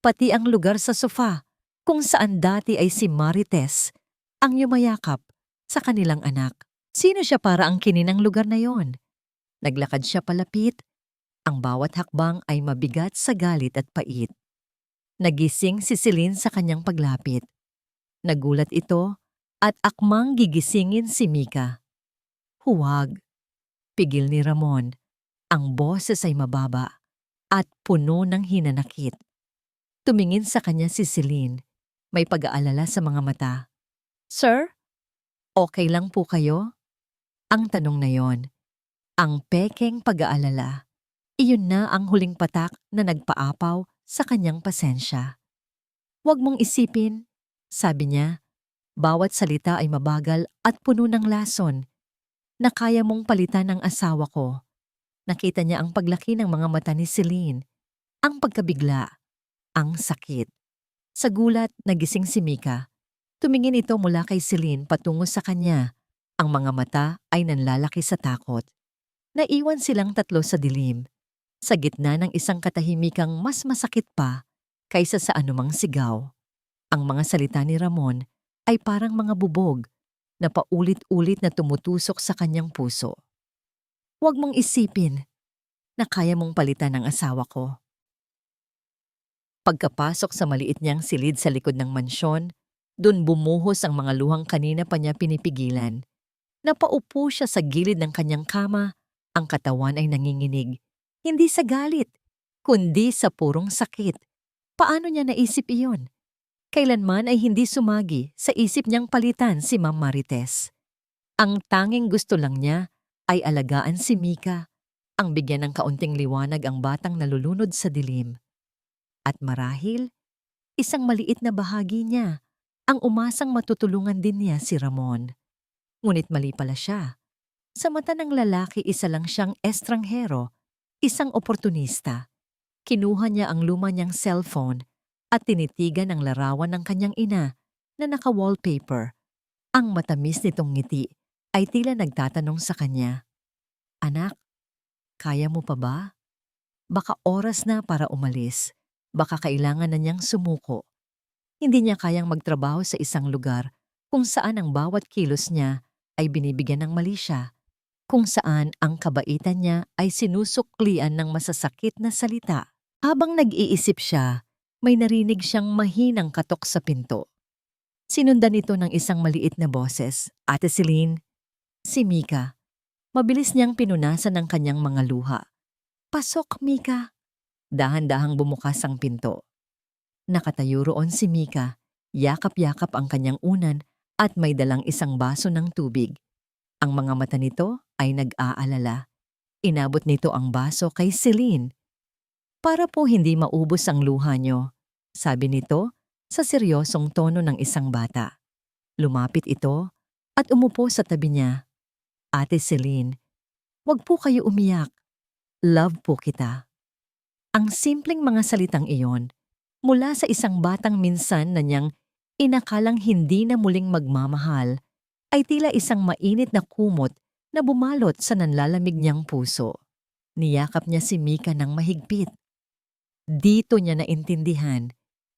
pati ang lugar sa sofa kung saan dati ay si Marites ang yumayakap sa kanilang anak. Sino siya para ang kininang lugar na yon? Naglakad siya palapit Ang bawat hakbang ay mabigat sa galit at pait. Nagising si Celine sa kanyang paglapit. Nagulat ito at akmang gigisingin si Mika. Huwag, pigil ni Ramon. Ang boses ay mababa at puno ng hinanakit. Tumingin sa kanya si Celine. May pag-aalala sa mga mata. Sir, okay lang po kayo? Ang tanong na yon, ang pekeng pag-aalala. Iyon na ang huling patak na nagpaapaw sa kanyang pasensya. Huwag mong isipin, sabi niya, bawat salita ay mabagal at puno ng lason, na kaya mong palitan ng asawa ko. Nakita niya ang paglaki ng mga mata ni Celine, ang pagkabigla, ang sakit. Sa gulat, nagising si Mika. Tumingin ito mula kay Celine patungo sa kanya. Ang mga mata ay nanlalaki sa takot. Naiwan silang tatlo sa dilim, sa gitna ng isang katahimikang mas masakit pa kaysa sa anumang sigaw. Ang mga salita ni Ramon ay parang mga bubog na paulit-ulit na tumutusok sa kanyang puso. Huwag mong isipin na kaya mong palitan ng asawa ko. Pagkapasok sa maliit niyang silid sa likod ng mansyon, dun bumuhos ang mga luhang kanina pa niya pinipigilan. Napaupo siya sa gilid ng kanyang kama, ang katawan ay nanginginig. Hindi sa galit, kundi sa purong sakit. Paano niya naisip iyon? Kailanman ay hindi sumagi sa isip niyang palitan si Ma'am Marites. Ang tanging gusto lang niya ay alagaan si Mika, ang bigyan ng kaunting liwanag ang batang nalulunod sa dilim. At marahil, isang maliit na bahagi niya ang umasang matutulungan din niya si Ramon. Ngunit mali pala siya. Sa mata ng lalaki, isa lang siyang estranghero, isang oportunista. Kinuha niya ang luma niyang cellphone at tinitigan ang larawan ng kanyang ina na naka-wallpaper. Ang matamis nitong ngiti ay tila nagtatanong sa kanya, "Anak, kaya mo pa ba? Baka oras na para umalis. Baka kailangan na niyang sumuko." Hindi niya kayang magtrabaho sa isang lugar kung saan ang bawat kilos niya ay binibigyan ng mali siya, kung saan ang kabaitan niya ay sinusuklian ng masasakit na salita. Habang nag-iisip siya, may narinig siyang mahinang katok sa pinto. Sinundan ito ng isang maliit na boses, "Ate Celine." Si Mika. Mabilis niyang pinunasan ng kanyang mga luha. "Pasok, Mika." Dahan-dahang bumukas ang pinto. Nakatayo roon si Mika, yakap-yakap ang kanyang unan at may dalang isang baso ng tubig. Ang mga mata nito ay nag-aalala. Inabot nito ang baso kay Celine. "Para po hindi maubos ang luha niyo," sabi nito sa seryosong tono ng isang bata. Lumapit ito at umupo sa tabi niya. "Ate Celine, wag po kayo umiyak. Love po kita." Ang simpleng mga salitang iyon, mula sa isang batang minsan na niyang inakalang hindi na muling magmamahal, ay tila isang mainit na kumot na bumalot sa nanlalamig niyang puso. Niyakap niya si Mika ng mahigpit. Dito niya naintindihan,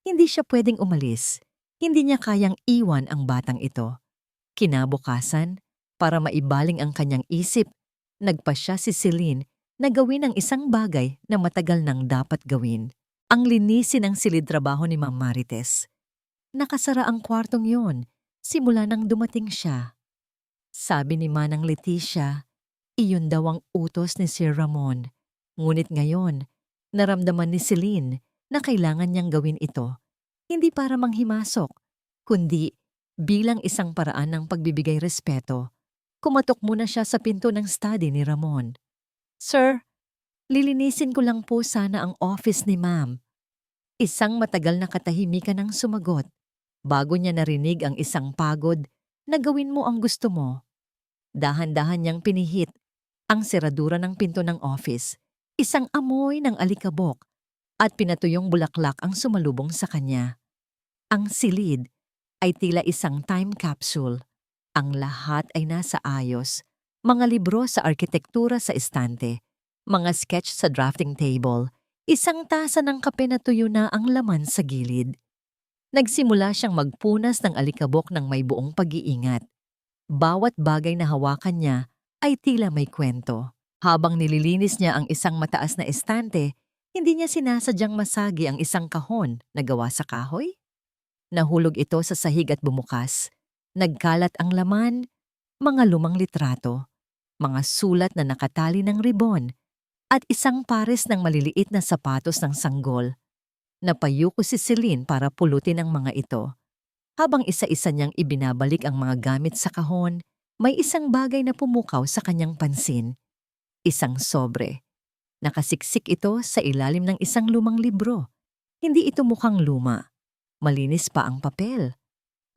hindi siya pwedeng umalis. Hindi niya kayang iwan ang batang ito. Kinabukasan, para maibaling ang kanyang isip, nagpasya si Celine na gawin ang isang bagay na matagal nang dapat gawin. Ang linisin ang silid trabaho ni Ma'am Marites. Nakasara ang kwartong yon simula nang dumating siya. Sabi ni Manang Leticia, iyon daw ang utos ni Sir Ramon. Ngunit ngayon, naramdaman ni Celine na kailangan niyang gawin ito, hindi para manghimasok, kundi bilang isang paraan ng pagbibigay respeto. Kumatok muna siya sa pinto ng study ni Ramon. "Sir, lilinisin ko lang po sana ang office ni Ma'am." Isang matagal na katahimikan ang sumagot, bago niya narinig ang isang pagod na "Gawin mo ang gusto mo." Dahan-dahan niyang pinihit ang seradura ng pinto ng office, isang amoy ng alikabok at pinatuyong bulaklak ang sumalubong sa kanya. Ang silid ay tila isang time capsule. Ang lahat ay nasa ayos, mga libro sa arkitektura sa estante, mga sketch sa drafting table, isang tasa ng kape na tuyo na ang laman sa gilid. Nagsimula siyang magpunas ng alikabok ng may buong pag-iingat. Bawat bagay na hawakan niya ay tila may kwento. Habang nililinis niya ang isang mataas na estante, hindi niya sinasadyang masagi ang isang kahon na gawa sa kahoy. Nahulog ito sa sahig at bumukas. Nagkalat ang laman, mga lumang litrato, mga sulat na nakatali ng ribon, at isang pares ng maliliit na sapatos ng sanggol. Napayuko si Celine para pulutin ang mga ito. Habang isa-isa niyang ibinabalik ang mga gamit sa kahon, may isang bagay na pumukaw sa kanyang pansin. Isang sobre. Nakasiksik ito sa ilalim ng isang lumang libro. Hindi ito mukhang luma. Malinis pa ang papel.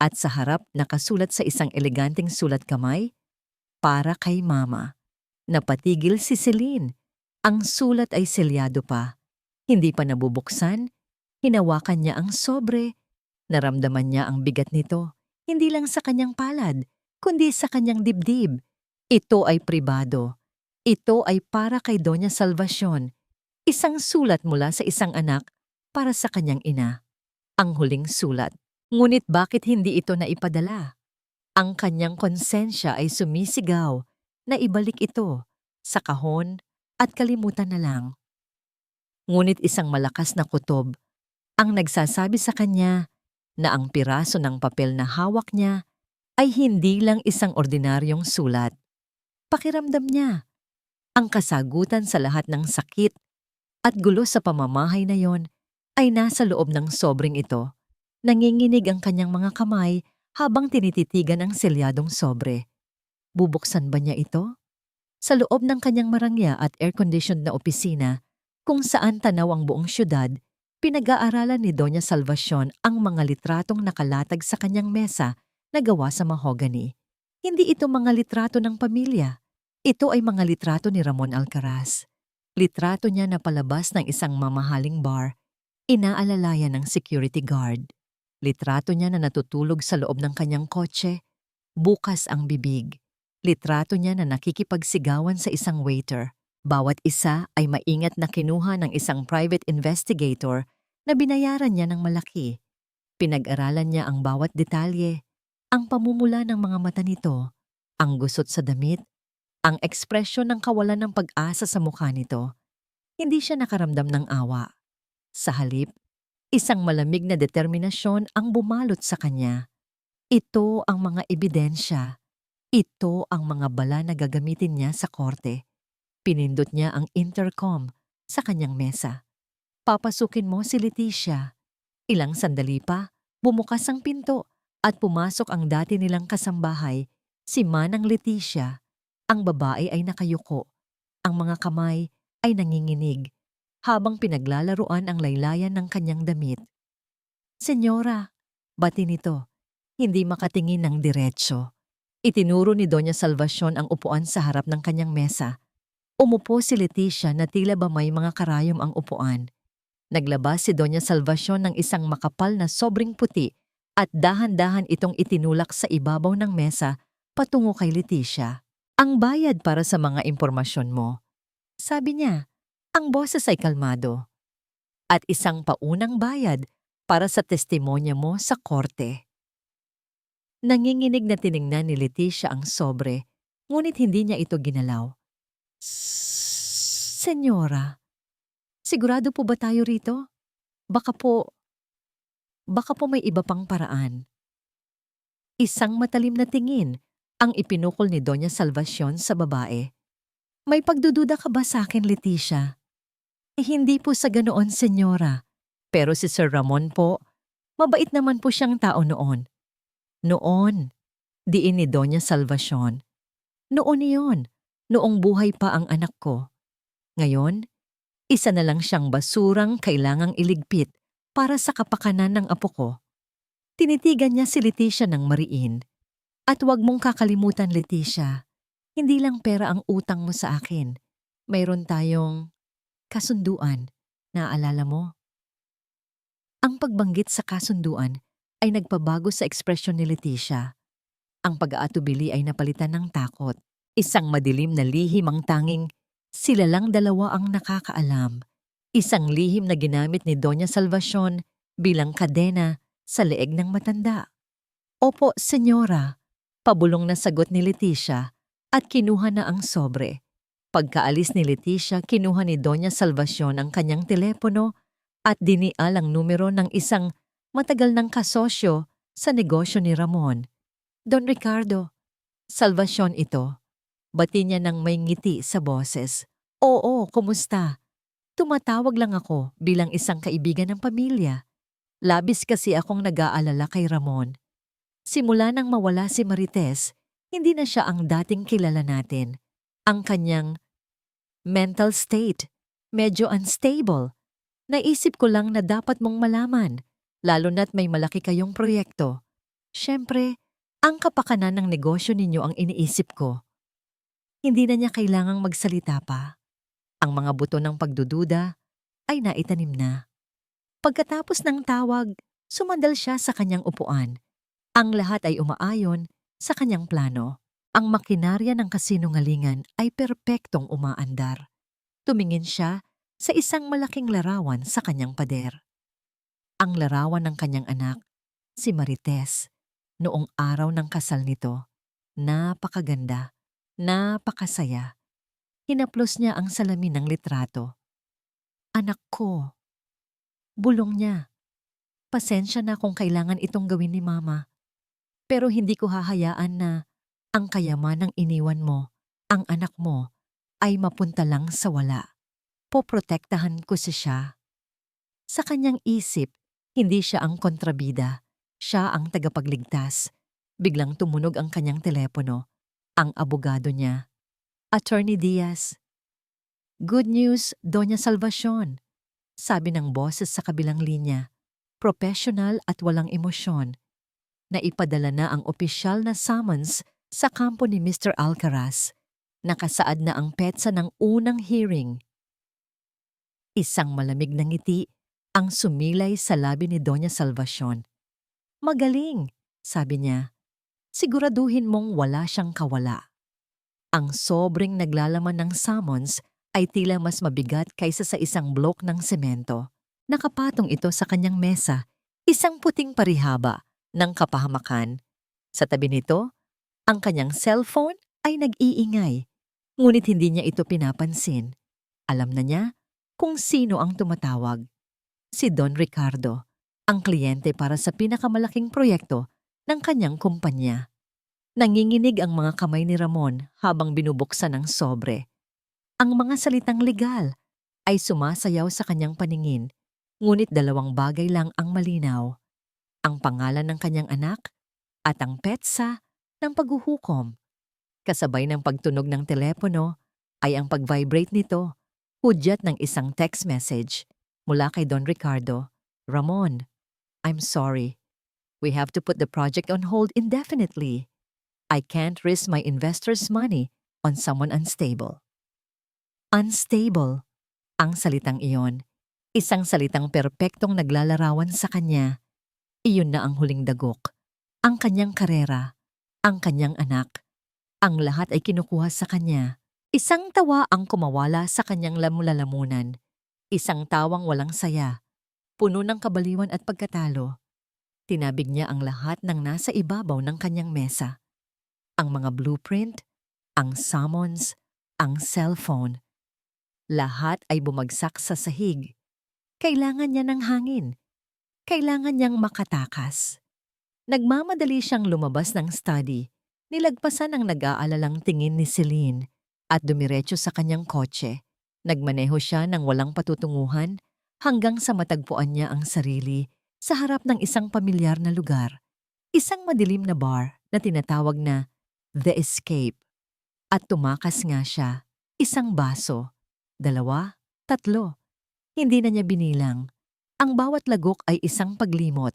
At sa harap nakasulat sa isang eleganteng sulat kamay, "Para kay Mama." Napatigil si Celine. Ang sulat ay selyado pa. Hindi pa nabubuksan. Hinawakan niya ang sobre. Naramdaman niya ang bigat nito. Hindi lang sa kanyang palad, kundi sa kanyang dibdib. Ito ay pribado. Ito ay para kay Doña Salvacion. Isang sulat mula sa isang anak para sa kanyang ina. Ang huling sulat. Ngunit bakit hindi ito naipadala? Ang kanyang konsensya ay sumisigaw na ibalik ito sa kahon at kalimutan na lang. Ngunit isang malakas na kutob ang nagsasabi sa kanya na ang piraso ng papel na hawak niya ay hindi lang isang ordinaryong sulat. Pakiramdam niya, ang kasagutan sa lahat ng sakit at gulo sa pamamahay na yon ay nasa loob ng sobreng ito. Nanginginig ang kanyang mga kamay habang tinititigan ang selyadong sobre. Bubuksan ba niya ito? Sa loob ng kanyang marangya at air-conditioned na opisina, kung saan tanaw ang buong syudad, pinag-aaralan ni Doña Salvacion ang mga litratong nakalatag sa kanyang mesa na gawa sa mahogany. Hindi ito mga litrato ng pamilya. Ito ay mga litrato ni Ramon Alcaraz. Litrato niya na palabas ng isang mamahaling bar, inaalalayan ng security guard. Litrato niya na natutulog sa loob ng kanyang kotse, bukas ang bibig. Litrato niya na nakikipagsigawan sa isang waiter. Bawat isa ay maingat na kinuha ng isang private investigator na binayaran niya ng malaki. Pinag-aralan niya ang bawat detalye, ang pamumula ng mga mata nito, ang gusot sa damit, ang ekspresyon ng kawalan ng pag-asa sa mukha nito. Hindi siya nakaramdam ng awa. Sa halip, isang malamig na determinasyon ang bumalot sa kanya. Ito ang mga ebidensya. Ito ang mga bala na gagamitin niya sa korte. Pinindot niya ang intercom sa kanyang mesa. Papasukin mo si Leticia. Ilang sandali pa, bumukas ang pinto at pumasok ang dati nilang kasambahay, si Manang Leticia. Ang babae ay nakayuko. Ang mga kamay ay nanginginig habang pinaglalaruan ang laylayan ng kanyang damit. "Senyora," bati nito, hindi makatingin ng diretso. Itinuro ni Doña Salvacion ang upuan sa harap ng kanyang mesa. Umupo si Leticia na tila ba may mga karayom ang upuan. Naglabas si Doña Salvacion ng isang makapal na sobrang puti at dahan-dahan itong itinulak sa ibabaw ng mesa patungo kay Leticia. "Ang bayad para sa mga impormasyon mo," sabi niya. Ang boses ay kalmado. "At isang paunang bayad para sa testimonya mo sa korte." Nanginginig na tiningnan ni Leticia ang sobre, ngunit hindi niya ito ginalaw. "Senyora, sigurado po ba tayo rito? Baka po may iba pang paraan." Isang matalim na tingin ang ipinukol ni Doña Salvacion sa babae. "May pagdududa ka ba sa akin, Leticia?" Hindi po sa ganoon, senyora. Pero si Sir Ramon po, mabait naman po siyang tao noon. Noon, diin ni Doña Salvacion. Noon iyon, noong buhay pa ang anak ko. Ngayon, isa na lang siyang basurang kailangang iligpit para sa kapakanan ng apo ko. Tinitigan niya si Leticia ng mariin. "At huwag mong kakalimutan, Leticia, hindi lang pera ang utang mo sa akin. Mayroon tayong kasunduan, naaalala mo?" Ang pagbanggit sa kasunduan ay nagpabago sa ekspresyon ni Leticia. Ang pag-aatubili ay napalitan ng takot. Isang madilim na lihim ang tanging sila lang dalawa ang nakakaalam. Isang lihim na ginamit ni Doña Salvacion bilang kadena sa leeg ng matanda. "Opo, senyora," pabulong na sagot ni Leticia at kinuha na ang sobre. Pagkaalis ni Leticia, kinuha ni Doña Salvacion ang kanyang telepono at dinial ang numero ng isang matagal ng kasosyo sa negosyo ni Ramon. Don Ricardo, Salvacion ito. Bati niya ng may ngiti sa boses. Oo, kumusta? Tumatawag lang ako bilang isang kaibigan ng pamilya. Labis kasi akong nag-aalala kay Ramon. Simula nang mawala si Marites, hindi na siya ang dating kilala natin. Ang kanyang mental state, medyo unstable. Naisip ko lang na dapat mong malaman, lalo na't may malaki kayong proyekto. Siyempre, ang kapakanan ng negosyo ninyo ang iniisip ko. Hindi na niya kailangang magsalita pa. Ang mga buto ng pagdududa ay naitanim na. Pagkatapos ng tawag, sumandal siya sa kanyang upuan. Ang lahat ay umaayon sa kanyang plano. Ang makinarya ng kasinungalingan ay perpektong umaandar. Tumingin siya sa isang malaking larawan sa kanyang pader. Ang larawan ng kanyang anak, si Marites, noong araw ng kasal nito. Napakaganda, napakasaya. Hinaplos niya ang salamin ng litrato. Anak ko. Bulong niya. Pasensya na kung kailangan itong gawin ni Mama. Pero hindi ko hahayaan na ang kayamanang iniwan mo, ang anak mo, ay mapunta lang sa wala. Poprotektahan ko siya. Sa kanyang isip, hindi siya ang kontrabida. Siya ang tagapagligtas. Biglang tumunog ang kanyang telepono. Ang abogado niya. Attorney Diaz. Good news, Doña Salvacion. Sabi ng boses sa kabilang linya. Professional at walang emosyon. Naipadala na ang opisyal na summons sa kampo ni Mr. Alcaraz. Nakasaad na ang petsa ng unang hearing. Isang malamig na ngiti ang sumilay sa labi ni Doña Salvacion. Magaling, sabi niya. Siguraduhin mong wala siyang kawala. Ang sobrang naglalaman ng summons ay tila mas mabigat kaysa sa isang blok ng semento. Nakapatong ito sa kanyang mesa, isang puting parihaba ng kapahamakan. Sa tabi nito, ang kanyang cellphone ay nag-iingay, ngunit hindi niya ito pinapansin. Alam na niya kung sino ang tumatawag. Si Don Ricardo, ang kliyente para sa pinakamalaking proyekto ng kanyang kumpanya. Nanginginig ang mga kamay ni Ramon habang binubuksan ang sobre. Ang mga salitang legal ay sumasayaw sa kanyang paningin, ngunit dalawang bagay lang ang malinaw. Ang pangalan ng kanyang anak at ang petsa ng paghuhukom. Kasabay ng pagtunog ng telepono ay ang pag-vibrate nito, hudyat ng isang text message mula kay Don Ricardo. Ramon, I'm sorry. We have to put the project on hold indefinitely. I can't risk my investors' money on someone unstable. Unstable, ang salitang iyon. Isang salitang perpektong naglalarawan sa kanya. Iyon na ang huling dagok. Ang kanyang karera, ang kanyang anak, ang lahat ay kinukuha sa kanya. Isang tawa ang kumawala sa kanyang lamulalamunan. Isang tawang walang saya, puno ng kabaliwan at pagkatalo. Tinabig niya ang lahat ng nasa ibabaw ng kanyang mesa. Ang mga blueprint, ang summons, ang cellphone. Lahat ay bumagsak sa sahig. Kailangan niya ng hangin. Kailangan niyang makatakas. Nagmamadali siyang lumabas ng study, nilagpasan ang nag-aalalang tingin ni Celine at dumiretso sa kanyang kotse. Nagmaneho siya ng walang patutunguhan hanggang sa matagpuan niya ang sarili sa harap ng isang pamilyar na lugar. Isang madilim na bar na tinatawag na The Escape. At tumakas nga siya, isang baso, 2, 3. Hindi na niya binilang. Ang bawat lagok ay isang paglimot.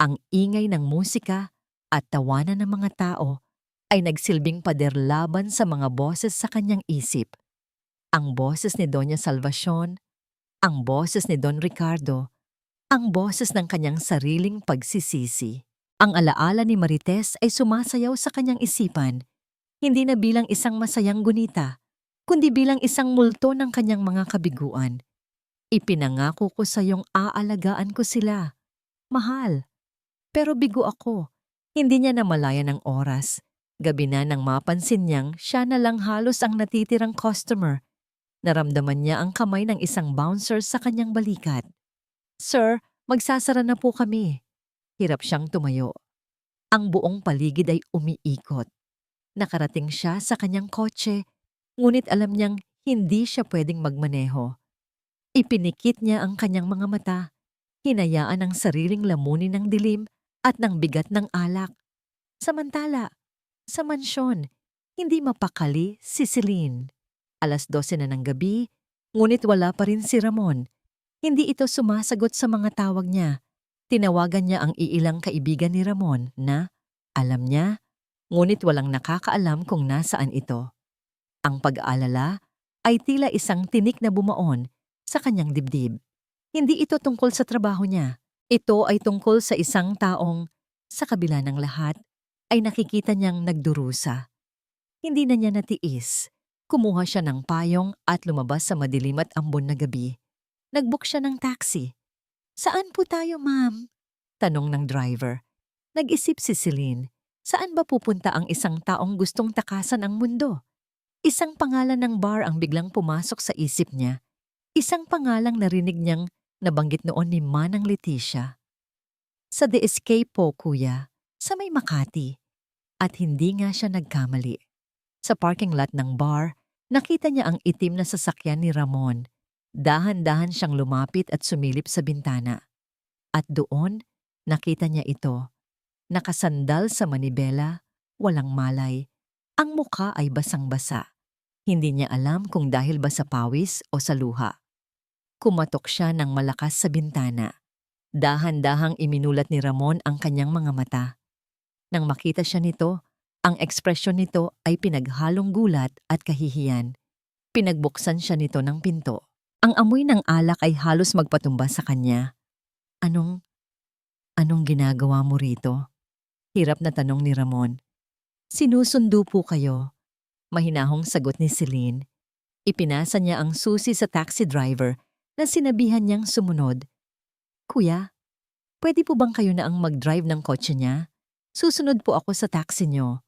Ang ingay ng musika at tawanan ng mga tao ay nagsilbing pader laban sa mga boses sa kanyang isip. Ang boses ni Doña Salvacion, ang boses ni Don Ricardo, ang boses ng kanyang sariling pagsisisi. Ang alaala ni Marites ay sumasayaw sa kanyang isipan, hindi na bilang isang masayang gunita, kundi bilang isang multo ng kanyang mga kabiguan. Ipinangako ko sa iyong aalagaan ko sila. Mahal. Pero bigo ako. Hindi niya namalayan ng oras. Gabi na nang mapansin niyang siya na lang halos ang natitirang customer. Naramdaman niya ang kamay ng isang bouncer sa kanyang balikat. "Sir, magsasara na po kami." Hirap siyang tumayo. Ang buong paligid ay umiikot. Nakarating siya sa kanyang kotse, ngunit alam niyang hindi siya pwedeng magmaneho. Ipinikit niya ang kanyang mga mata, hinayaan ang sariling lamunin ng dilim at ng bigat ng alak. Samantala, sa mansyon, hindi mapakali si Celine. 12:00 na ng gabi, ngunit wala pa rin si Ramon. Hindi ito sumasagot sa mga tawag niya. Tinawagan niya ang iilang kaibigan ni Ramon na alam niya, ngunit walang nakakaalam kung nasaan ito. Ang pag-aalala ay tila isang tinik na bumaon sa kanyang dibdib. Hindi ito tungkol sa trabaho niya. Ito ay tungkol sa isang taong, sa kabila ng lahat, ay nakikita niyang nagdurusa. Hindi na niya natiis. Kumuha siya ng payong at lumabas sa madilim at ambon na gabi. Nag-book siya ng taxi. "Saan po tayo, ma'am?" tanong ng driver. Nag-isip si Celine. Saan ba pupunta ang isang taong gustong takasan ang mundo? Isang pangalan ng bar ang biglang pumasok sa isip niya. Isang pangalang narinig niyang nabanggit noon ni Manang Leticia. Sa The Escape po, kuya, sa may Makati. At hindi nga siya nagkamali. Sa parking lot ng bar, nakita niya ang itim na sasakyan ni Ramon. Dahan-dahan siyang lumapit at sumilip sa bintana. At doon, nakita niya ito. Nakasandal sa manibela, walang malay. Ang mukha ay basang-basa. Hindi niya alam kung dahil ba sa pawis o sa luha. Kumatok siya ng malakas sa bintana. Dahan-dahang iminulat ni Ramon ang kanyang mga mata. Nang makita siya nito, ang ekspresyon nito ay pinaghalong gulat at kahihiyan. Pinagbuksan siya nito ng pinto. Ang amoy ng alak ay halos magpatumba sa kanya. Anong ginagawa mo rito?" Hirap na tanong ni Ramon. "Sinusundo po kayo." Mahinahong sagot ni Celine. Ipinasa niya ang susi sa taxi driver na sinabihan niyang sumunod. "Kuya, pwede po bang kayo na ang mag-drive ng kotse niya? Susunod po ako sa taxi niyo."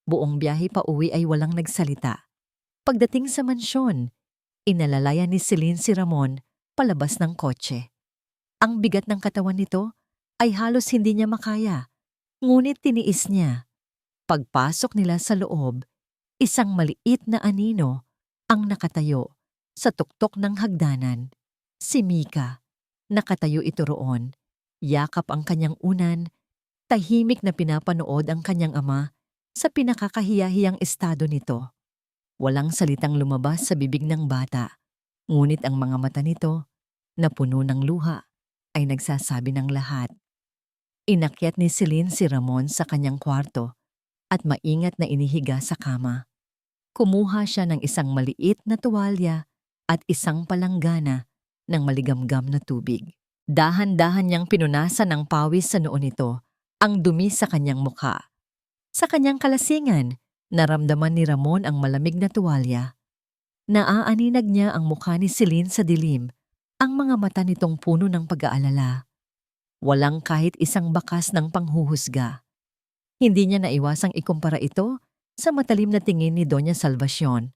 Buong biyahe pa uwi ay walang nagsalita. Pagdating sa mansyon, inalalayan ni Celine si Ramon palabas ng kotse. Ang bigat ng katawan nito ay halos hindi niya makaya, ngunit tiniis niya. Pagpasok nila sa loob, isang maliit na anino ang nakatayo sa tuktok ng hagdanan. Si Mika. Nakatayo ito roon. Yakap ang kanyang unan, tahimik na pinapanood ang kanyang ama sa pinakakahiyahiyang estado nito. Walang salitang lumabas sa bibig ng bata, ngunit ang mga mata nito, na puno ng luha, ay nagsasabi ng lahat. Inakyat ni Celine si Ramon sa kanyang kwarto at maingat na inihiga sa kama. Kumuha siya ng isang maliit na tuwalya at isang palanggana ng maligamgam na tubig. Dahan-dahan niyang pinunasan ng pawis sa noo nito ang dumi sa kanyang mukha. Sa kanyang kalasingan, naramdaman ni Ramon ang malamig na tuwalya. Naaaninag niya ang mukha ni Celine sa dilim, ang mga mata nitong puno ng pag-aalala. Walang kahit isang bakas ng panghuhusga. Hindi niya naiwasang ikumpara ito sa matalim na tingin ni Doña Salvacion.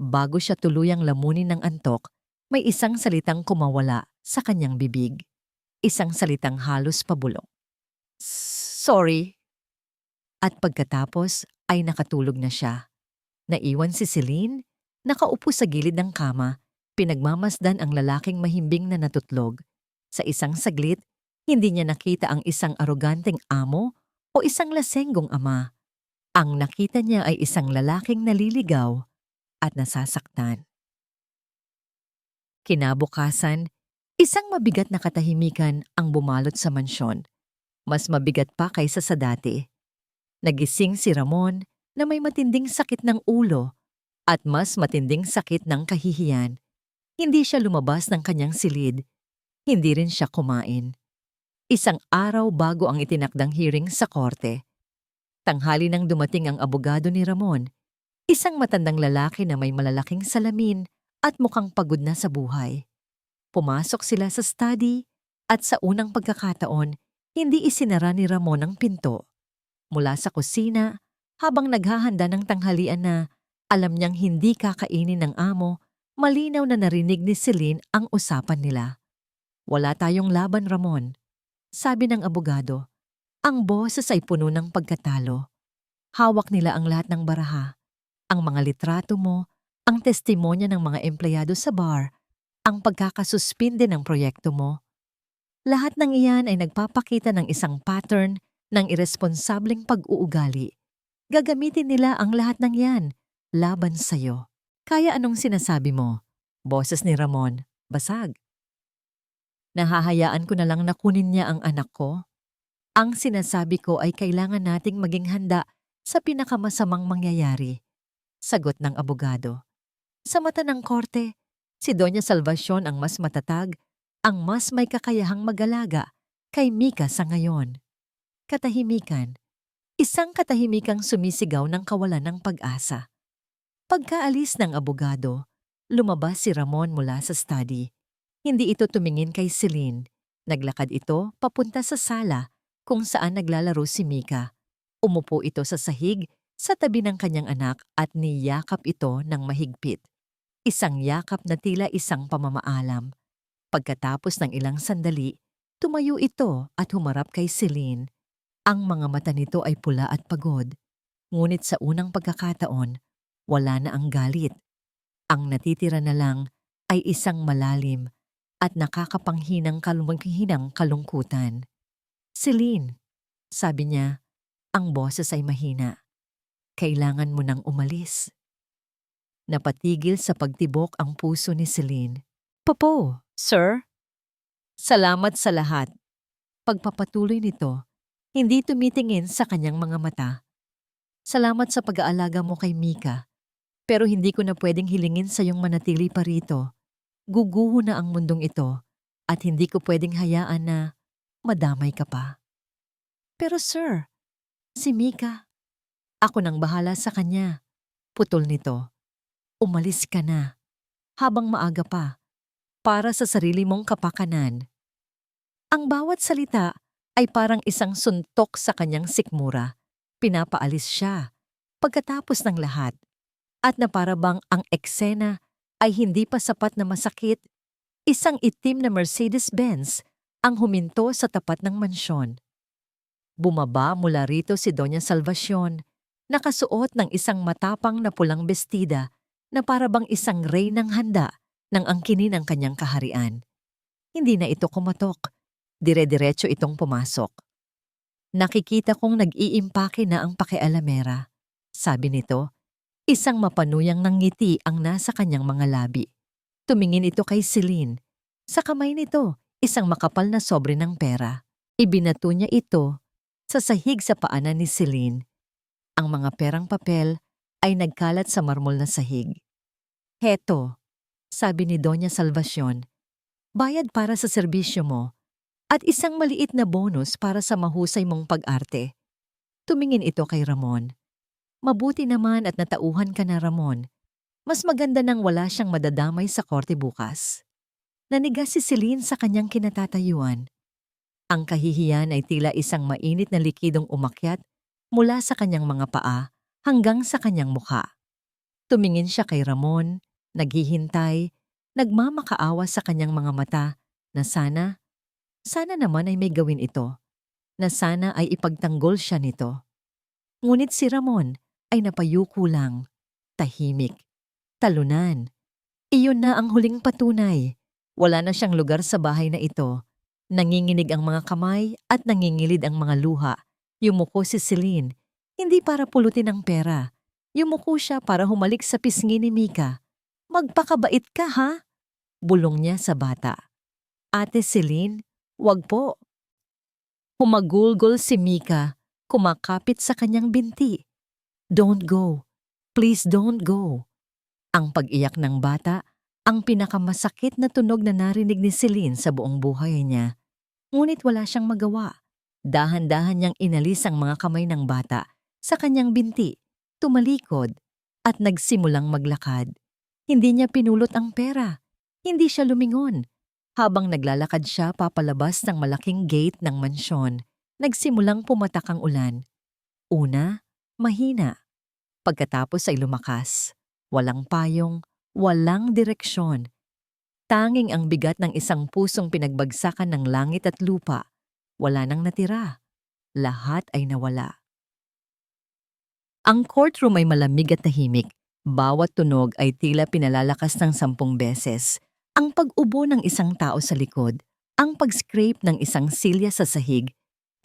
Bago siya tuluyang lamunin ng antok, may isang salitang kumawala sa kanyang bibig. Isang salitang halos pabulong. "Sorry." At pagkatapos ay nakatulog na siya. Naiwan si Celine, nakaupo sa gilid ng kama, pinagmamasdan ang lalaking mahimbing na natutlog. Sa isang saglit, hindi niya nakita ang isang aroganteng amo o isang lasenggong ama. Ang nakita niya ay isang lalaking naliligaw at nasasaktan. Kinabukasan, isang mabigat na katahimikan ang bumalot sa mansyon. Mas mabigat pa kaysa sa dati. Nagising si Ramon na may matinding sakit ng ulo at mas matinding sakit ng kahihiyan. Hindi siya lumabas ng kanyang silid. Hindi rin siya kumain. Isang araw bago ang itinakdang hearing sa korte. Tanghali nang dumating ang abogado ni Ramon, isang matandang lalaki na may malalaking salamin at mukhang pagod na sa buhay. Pumasok sila sa study at sa unang pagkakataon, hindi isinara ni Ramon ang pinto. Mula sa kusina, Habang naghahanda ng tanghalian na alam niyang hindi kakainin ng amo, malinaw na narinig ni Celine ang usapan nila. "Wala tayong laban, Ramon," sabi ng abogado. Ang boses ay puno ng pagkatalo. Hawak nila ang lahat ng baraha, ang mga litrato mo, ang testimonya ng mga empleyado sa bar, ang pagkakasuspinde ng proyekto mo. Lahat ng iyan ay nagpapakita ng isang pattern ng irresponsableng pag-uugali. Gagamitin nila ang lahat ng yan laban sa'yo. Kaya anong sinasabi mo? Boses ni Ramon, basag. Nahahayaan ko na lang na kunin niya ang anak ko? Ang sinasabi ko ay kailangan nating maging handa sa pinakamasamang mangyayari. Sagot ng abogado. Sa mata ng korte, si Doña Salvacion ang mas matatag, ang mas may kakayahang mag-alaga kay Mika sa ngayon. Katahimikan. Isang katahimikang sumisigaw ng kawalan ng pag-asa. Pagkaalis ng abogado, lumabas si Ramon mula sa study. Hindi ito tumingin kay Celine. Naglakad ito papunta sa sala kung saan naglalaro si Mika. Umupo ito sa sahig sa tabi ng kanyang anak at niyakap ito ng mahigpit. Isang yakap na tila isang pamamaalam. Pagkatapos ng ilang sandali, tumayo ito at humarap kay Celine. Ang mga mata nito ay pula at pagod. Ngunit sa unang pagkakataon, wala na ang galit. Ang natitira na lang ay isang malalim at nakakapanghinang kalungkutan. "Celine," sabi niya, ang boses ay mahina. "Kailangan mo nang umalis." Napatigil sa pagtibok ang puso ni Celine. "Papo, sir?" "Salamat sa lahat." Pagpapatuloy nito, hindi tumitingin sa kanyang mga mata. "Salamat sa pag-aalaga mo kay Mika, pero hindi ko na pwedeng hilingin sa iyong manatili pa rito. Guguho na ang mundong ito at hindi ko pwedeng hayaan na madamay ka pa." "Pero sir, si Mika, ako nang bahala sa kanya." Putol nito. "Umalis ka na, habang maaga pa, para sa sarili mong kapakanan." Ang bawat salita ay parang isang suntok sa kanyang sikmura. Pinapaalis siya pagkatapos ng lahat. At na para bang ang eksena ay hindi pa sapat na masakit, isang itim na Mercedes-Benz ang huminto sa tapat ng mansyon. Bumaba mula rito si Doña Salvacion, nakasuot ng isang matapang na pulang bestida na para bang isang reynang handa ng angkinin ng kanyang kaharian. Hindi na ito kumatok. Dire-diretso itong pumasok. "Nakikita kong nag-iimpake na ang pakialamera," sabi nito. Isang mapanuyang ng ngiti ang nasa kanyang mga labi. Tumingin ito kay Celine. Sa kamay nito, isang makapal na sobre ng pera. Ibinato niya ito sa sahig sa paanan ni Celine. Ang mga perang papel ay nagkalat sa marmol na sahig. "Heto," sabi ni Doña Salvacion, "bayad para sa serbisyo mo at isang maliit na bonus para sa mahusay mong pag-arte." Tumingin ito kay Ramon. "Mabuti naman at natauhan ka na, Ramon. Mas maganda nang wala siyang madadamay sa korte bukas." Nanigas si Celine sa kanyang kinatatayuan. Ang kahihiyan ay tila isang mainit na likidong umakyat mula sa kanyang mga paa hanggang sa kanyang mukha. Tumingin siya kay Ramon, naghihintay, nagmamakaawa sa kanyang mga mata na sana naman ay may gawin ito, na sana ay ipagtanggol siya nito. Ngunit si Ramon ay napayuko lang, tahimik, talunan. Iyon na ang huling patunay. Wala na siyang lugar sa bahay na ito. Nanginginig ang mga kamay at nangingilid ang mga luha. Yumuko si Celine, hindi para pulutin ang pera. Yumuko siya para humalik sa pisngi ni Mika. "Magpakabait ka, ha?" bulong niya sa bata. "Ate Celine, wag po." Humagulgol si Mika, kumakapit sa kanyang binti. "Don't go. Please don't go." Ang pag-iyak ng bata, ang pinakamasakit na tunog na narinig ni Celine sa buong buhay niya. Ngunit wala siyang magawa. Dahan-dahan niyang inalis ang mga kamay ng bata sa kanyang binti, tumalikod, at nagsimulang maglakad. Hindi niya pinulot ang pera. Hindi siya lumingon. Habang naglalakad siya papalabas ng malaking gate ng mansyon, nagsimulang pumatak ang ulan. Una, mahina. Pagkatapos ay lumakas. Walang payong, walang direksyon. Tanging ang bigat ng isang pusong pinagbagsakan ng langit at lupa. Wala nang natira. Lahat ay nawala. Ang courtroom ay malamig at tahimik. Bawat tunog ay tila pinalalakas ng 10 beses. Ang pag-ubo ng isang tao sa likod, ang pag-scrape ng isang silya sa sahig,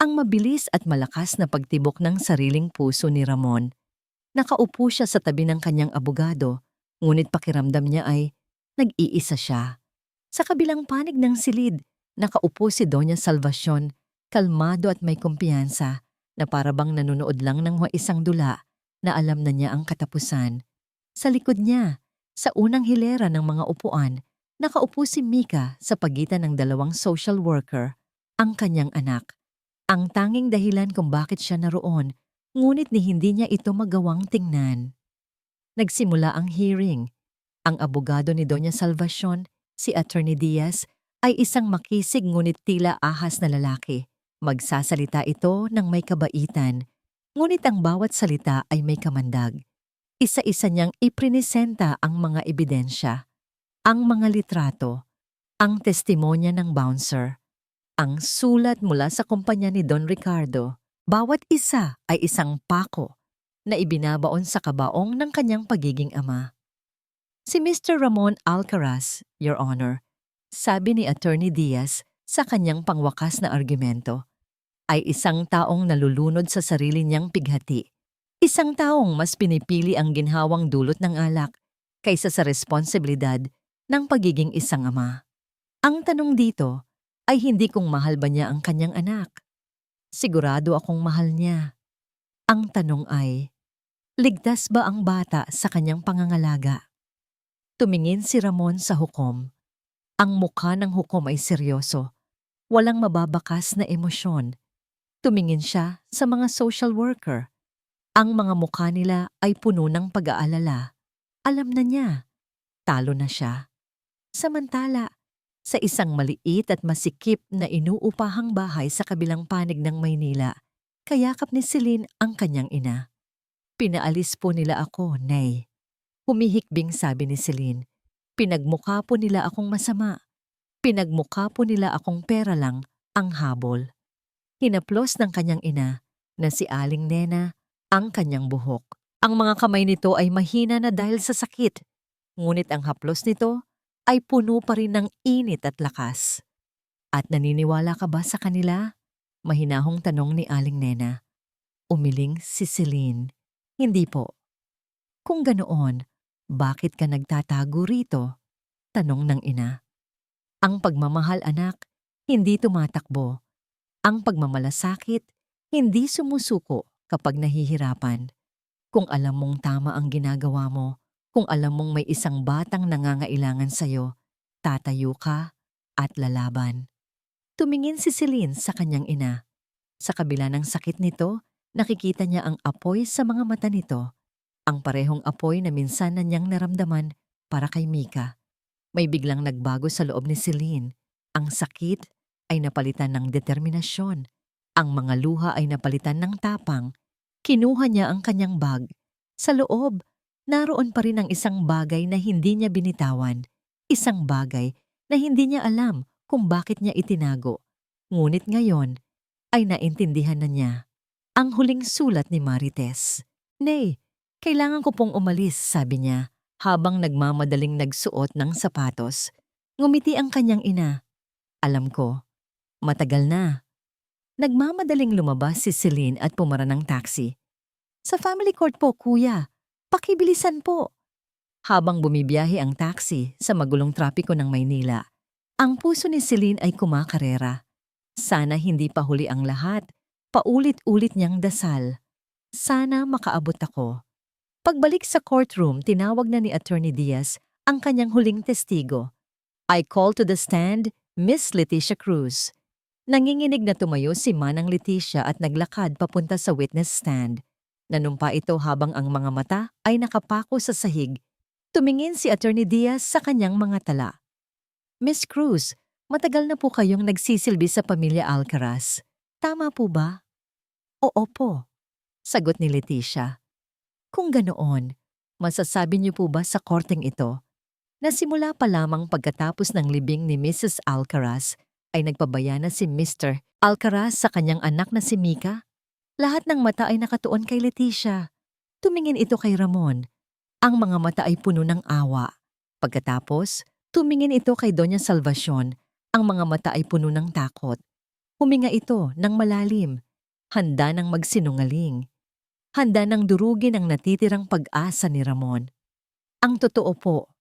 ang mabilis at malakas na pagtibok ng sariling puso ni Ramon. Nakaupo siya sa tabi ng kanyang abogado, ngunit pakiramdam niya ay nag-iisa siya. Sa kabilang panig ng silid, nakaupo si Doña Salvacion, kalmado at may kumpiyansa, na parabang nanonood lang ng isang dula na alam na niya ang katapusan. Sa likod niya, sa unang hilera ng mga upuan, nakaupo si Mika sa pagitan ng dalawang social worker, ang kanyang anak. Ang tanging dahilan kung bakit siya naroon, ngunit ni hindi niya ito magawang tingnan. Nagsimula ang hearing. Ang abogado ni Doña Salvacion, si Attorney Diaz, ay isang makisig ngunit tila ahas na lalaki. Magsasalita ito ng may kabaitan, ngunit ang bawat salita ay may kamandag. Isa-isa niyang iprinisenta ang mga ebidensya, ang mga litrato, ang testimonya ng bouncer, ang sulat mula sa kumpanya ni Don Ricardo. Bawat isa ay isang pako na ibinabaon sa kabaong ng kanyang pagiging ama. Si Mr. Ramon Alcaraz, Your Honor, sabi ni Attorney Diaz sa kanyang pangwakas na argumento, ay isang taong nalulunod sa sarili niyang pighati. Isang taong mas pinipili ang ginhawang dulot ng alak kaysa sa responsibilidad ng pagiging isang ama. Ang tanong dito ay hindi kung mahal ba niya ang kanyang anak. Sigurado akong mahal niya. Ang tanong ay, ligtas ba ang bata sa kanyang pangangalaga? Tumingin si Ramon sa hukom. Ang mukha ng hukom ay seryoso. Walang mababakas na emosyon. Tumingin siya sa mga social worker. Ang mga mukha nila ay puno ng pag-aalala. Alam na niya, talo na siya. Samantala, sa isang maliit at masikip na inuupahang bahay sa kabilang panig ng Maynila, kayakap ni Celine ang kanyang ina. Pinaalis po nila ako, Nay. Humihikbing sabi ni Celine. Pinagmukha po nila akong masama. Pinagmukha po nila akong pera lang ang habol. Hinaplos ng kanyang ina na si Aling Nena ang kanyang buhok. Ang mga kamay nito ay mahina na dahil sa sakit, ngunit ang haplos nito ay puno pa rin ng init at lakas. At naniniwala ka ba sa kanila? Mahinahong tanong ni Aling Nena. Umiling si Celine. Hindi po. Kung ganoon, bakit ka nagtatago rito? Tanong ng ina. Ang pagmamahal, anak, hindi tumatakbo. Ang pagmamalasakit, hindi sumusuko kapag nahihirapan. Kung alam mong tama ang ginagawa mo, kung alam mong may isang batang nangangailangan sa'yo, tatayo ka at lalaban. Tumingin si Celine sa kanyang ina. Sa kabila ng sakit nito, nakikita niya ang apoy sa mga mata nito. Ang parehong apoy na minsan na niyang naramdaman para kay Mika. May biglang nagbago sa loob ni Celine. Ang sakit ay napalitan ng determinasyon. Ang mga luha ay napalitan ng tapang. Kinuha niya ang kanyang bag. Sa loob, naroon pa rin ang isang bagay na hindi niya binitawan. Isang bagay na hindi niya alam kung bakit niya itinago. Ngunit ngayon ay naintindihan na niya. Ang huling sulat ni Marites. Nay, kailangan ko pong umalis, sabi niya, habang nagmamadaling nagsuot ng sapatos. Ngumiti ang kanyang ina. Alam ko, matagal na. Nagmamadaling lumabas si Celine at pumara ng taxi. Sa family court po, kuya. Pakibilisan po. Habang bumibiyahe ang taxi sa magulong trapiko ng Maynila, ang puso ni Celine ay kumakarera. Sana hindi pa huli ang lahat. Paulit-ulit niyang dasal. Sana makaabot ako. Pagbalik sa courtroom, tinawag na ni Attorney Diaz ang kanyang huling testigo. I call to the stand Miss Leticia Cruz. Nanginginig na tumayo si Manang Leticia at naglakad papunta sa witness stand. Nanumpa ito habang ang mga mata ay nakapako sa sahig. Tumingin si Attorney Diaz sa kanyang mga tala. Miss Cruz, matagal na po kayong nagsisilbi sa pamilya Alcaraz. Tama po ba? Oo po. Sagot ni Leticia. Kung ganoon, masasabi niyo po ba sa korteng ito na simula pa lamang pagkatapos ng libing ni Mrs. Alcaraz ay nagpabaya na si Mr. Alcaraz sa kanyang anak na si Mika? Lahat ng mata ay nakatuon kay Leticia. Tumingin ito kay Ramon. Ang mga mata ay puno ng awa. Pagkatapos, tumingin ito kay Doña Salvacion. Ang mga mata ay puno ng takot. Huminga ito ng malalim. Handa ng magsinungaling. Handa ng durugin ang natitirang pag-asa ni Ramon. Ang totoo po,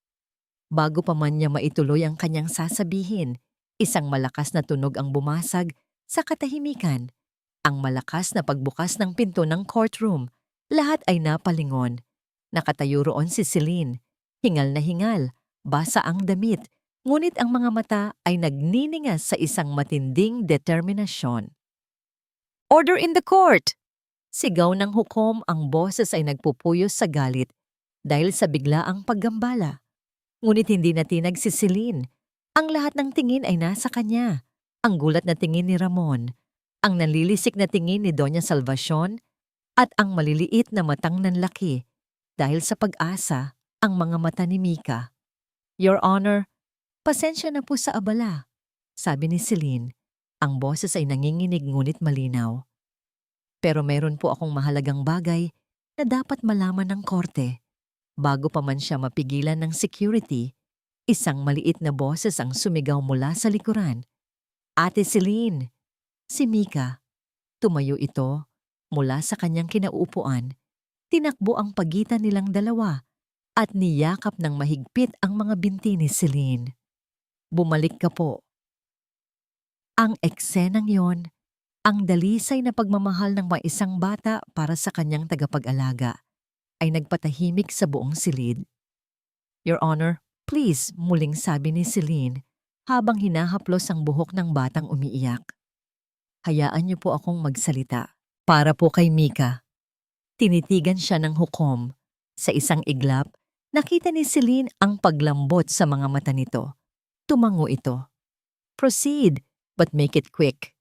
bago pa man niya maituloy ang kanyang sasabihin, isang malakas na tunog ang bumasag sa katahimikan. Ang malakas na pagbukas ng pinto ng courtroom. Lahat ay napalingon. Nakatayo roon si Celine. Hingal na hingal, basa ang damit, ngunit ang mga mata ay nagniningas sa isang matinding determinasyon. Order in the court! Sigaw ng hukom, ang boses ay nagpupuyos sa galit dahil sa biglaang paggambala. Ngunit hindi natinag si Celine. Ang lahat ng tingin ay nasa kanya. Ang gulat na tingin ni Ramon, ang nalilisik na tingin ni Doña Salvacion, at ang maliliit na matang nanlaki dahil sa pag-asa ang mga mata ni Mika. Your Honor, pasensya na po sa abala, sabi ni Celine. Ang boses ay nanginginig ngunit malinaw. Pero mayroon po akong mahalagang bagay na dapat malaman ng korte. Bago pa man siya mapigilan ng security, isang maliit na boses ang sumigaw mula sa likuran. Ate Celine! Si Mika. Tumayo ito mula sa kanyang kinauupuan. Tinakbo ang pagitan nilang dalawa at niyakap ng mahigpit ang mga binti ni Celine. Bumalik ka po. Ang eksenang yon, ang dalisay na pagmamahal ng mga isang bata para sa kanyang tagapag-alaga, ay nagpatahimik sa buong silid. Your Honor, please, muling sabi ni Celine habang hinahaplos ang buhok ng batang umiiyak. Hayaan niyo po akong magsalita. Para po kay Mika. Tinitigan siya ng hukom. Sa isang iglap, nakita ni Celine ang paglambot sa mga mata nito. Tumango ito. Proceed, but make it quick.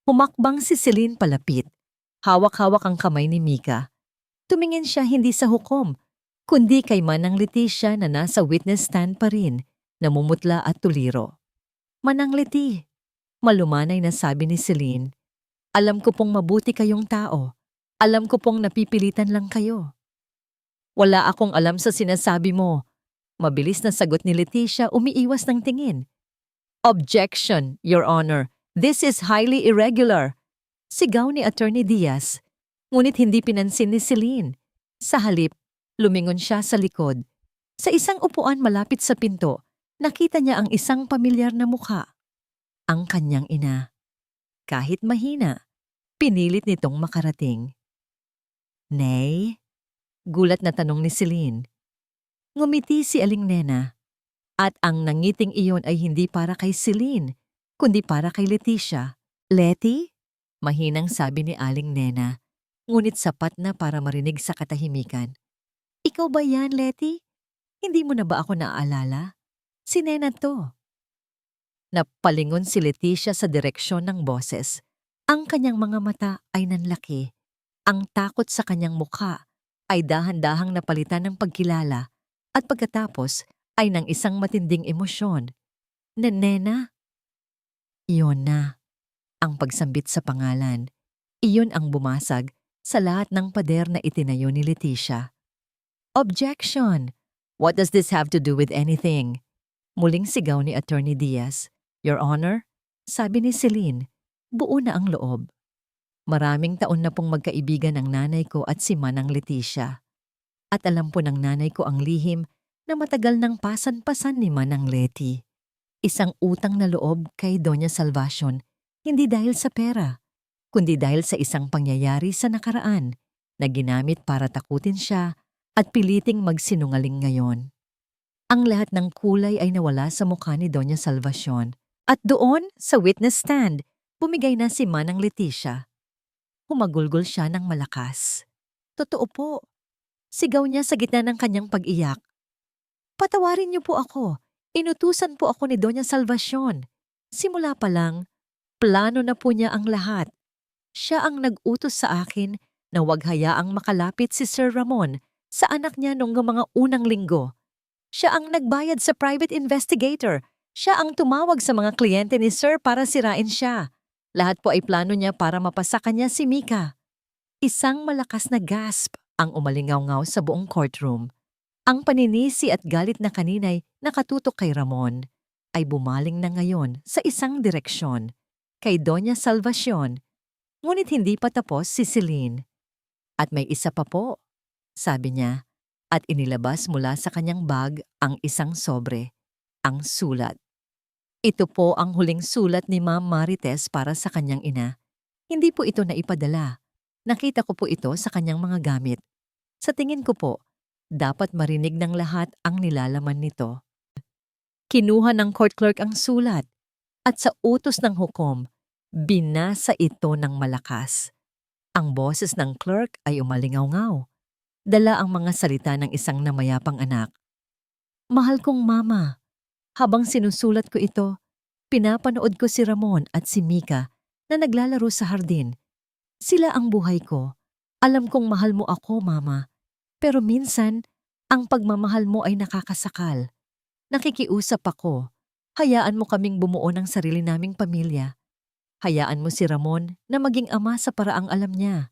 Humakbang si Celine palapit. Hawak-hawak ang kamay ni Mika. Tumingin siya hindi sa hukom, kundi kay Manang Leticia na nasa witness stand pa rin, namumutla at tuliro. Manang Leti, malumanay na sabi ni Celine, alam ko pong mabuti kayong tao. Alam ko pong napipilitan lang kayo. Wala akong alam sa sinasabi mo. Mabilis na sagot ni Leticia, umiiwas ng tingin. Objection, Your Honor. This is highly irregular. Sigaw ni Attorney Diaz. Ngunit hindi pinansin ni Celine. Sa halip, lumingon siya sa likod. Sa isang upuan malapit sa pinto, nakita niya ang isang pamilyar na mukha. Ang kanyang ina. Kahit mahina, pinilit nitong makarating. Nay? Gulat na tanong ni Celine. Ngumiti si Aling Nena. At ang nangiting iyon ay hindi para kay Celine, kundi para kay Leticia. Leti? Mahinang sabi ni Aling Nena, ngunit sapat na para marinig sa katahimikan. Ikaw ba yan, Leti? Hindi mo na ba ako naaalala? Si Nena to. Napalingon si Leticia sa direksyon ng boses. Ang kanyang mga mata ay nanlaki. Ang takot sa kanyang mukha ay dahan-dahang napalitan ng pagkilala at pagkatapos ay ng isang matinding emosyon. Nena? Iyon na. Ang pagsambit sa pangalan. Iyon ang bumasag sa lahat ng pader na itinayo ni Leticia. Objection! What does this have to do with anything? Muling sigaw ni Attorney Diaz. Your Honor, sabi ni Celine, buo na ang loob. Maraming taon na pong magkaibigan ang nanay ko at si Manang Leticia. At alam po ng nanay ko ang lihim na matagal nang pasan-pasan ni Manang Leti. Isang utang na loob kay Doña Salvacion, hindi dahil sa pera, kundi dahil sa isang pangyayari sa nakaraan na ginamit para takutin siya at piliting magsinungaling ngayon. Ang lahat ng kulay ay nawala sa mukha ni Doña Salvacion. At doon, sa witness stand, bumigay na si Manang Leticia. Humagulgol siya ng malakas. Totoo po. Sigaw niya sa gitna ng kanyang pag-iyak. Patawarin niyo po ako. Inutusan po ako ni Doña Salvacion. Simula pa lang, plano na po niya ang lahat. Siya ang nag-utos sa akin na huwag hayaang makalapit si Sir Ramon sa anak niya noong mga unang linggo. Siya ang nagbayad sa private investigator. Siya ang tumawag sa mga kliyente ni Sir para sirain siya. Lahat po ay plano niya para mapasa kanya si Mika. Isang malakas na gasp ang umalingaw-ngaw sa buong courtroom. Ang paninisi at galit na kaninay nakatutok kay Ramon ay bumaling na ngayon sa isang direksyon, kay Doña Salvacion. Ngunit hindi pa tapos si Celine. At may isa pa po, sabi niya, at inilabas mula sa kanyang bag ang isang sobre, ang sulat. Ito po ang huling sulat ni Ma'am Marites para sa kanyang ina. Hindi po ito naipadala. Nakita ko po ito sa kanyang mga gamit. Sa tingin ko po, dapat marinig ng lahat ang nilalaman nito. Kinuha ng court clerk ang sulat at sa utos ng hukom, binasa ito ng malakas. Ang boses ng clerk ay umalingaw-ngaw. Dala ang mga salita ng isang namayapang anak. Mahal kong mama, habang sinusulat ko ito, pinapanood ko si Ramon at si Mika na naglalaro sa hardin. Sila ang buhay ko. Alam kong mahal mo ako, mama. Pero minsan, ang pagmamahal mo ay nakakasakal. Nakikiusap ako. Hayaan mo kaming bumuo ng sarili naming pamilya. Hayaan mo si Ramon na maging ama sa paraang alam niya.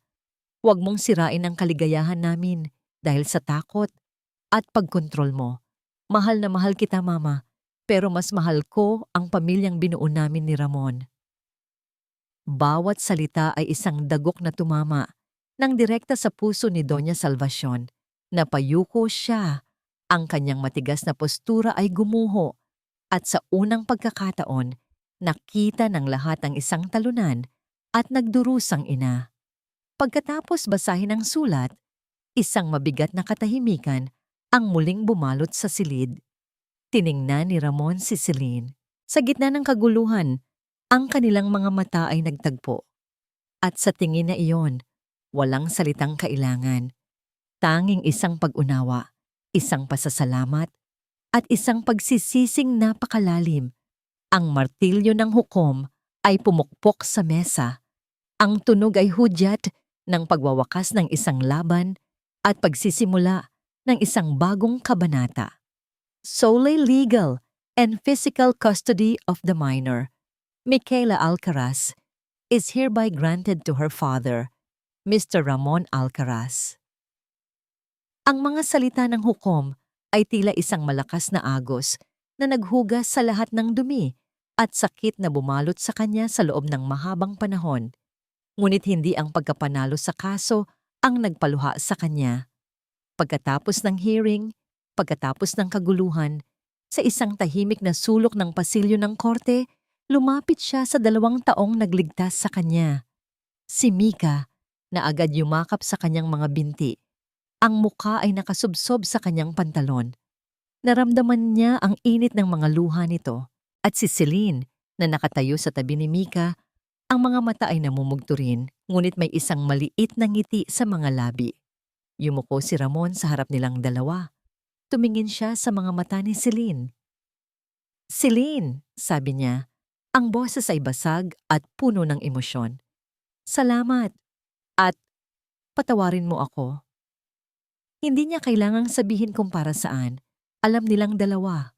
Huwag mong sirain ang kaligayahan namin dahil sa takot at pagkontrol mo. Mahal na mahal kita, mama, pero mas mahal ko ang pamilyang binuo namin ni Ramon. Bawat salita ay isang dagok na tumama nang direkta sa puso ni Doña Salvacion. Napayuko siya. Ang kanyang matigas na postura ay gumuho at sa unang pagkakataon, nakita ng lahat ang isang talunan at nagdurusang ina. Pagkatapos basahin ang sulat, isang mabigat na katahimikan ang muling bumalot sa silid. Tiningnan ni Ramon si Celine. Sa gitna ng kaguluhan, ang kanilang mga mata ay nagtagpo. At sa tingin na iyon, walang salitang kailangan. Tanging isang pag-unawa, isang pasasalamat, at isang pagsisising napakalalim. Ang martilyo ng hukom ay pumukpok sa mesa. Ang tunog ay hudyat ng pagwawakas ng isang laban at pagsisimula ng isang bagong kabanata. Solely legal and physical custody of the minor, Micaela Alcaraz, is hereby granted to her father, Mr. Ramon Alcaraz. Ang mga salita ng hukom ay tila isang malakas na agos na naghugas sa lahat ng dumi at sakit na bumalot sa kanya sa loob ng mahabang panahon. Ngunit hindi ang pagkapanalo sa kaso ang nagpaluha sa kanya. Pagkatapos ng hearing, pagkatapos ng kaguluhan, sa isang tahimik na sulok ng pasilyo ng korte, lumapit siya sa 2 taong nagligtas sa kanya. Si Mika, na agad yumakap sa kanyang mga binti. Ang muka ay nakasubsob sa kanyang pantalon. Naramdaman niya ang init ng mga luha nito. At si Celine, na nakatayo sa tabi ni Mika, ang mga mata ay namumugto rin, ngunit may isang maliit na ngiti sa mga labi. Yumuko si Ramon sa harap nilang dalawa. Tumingin siya sa mga mata ni Celine. Celine, sabi niya, ang boses ay basag at puno ng emosyon. Salamat at patawarin mo ako. Hindi niya kailangang sabihin kung para saan. Alam nilang dalawa.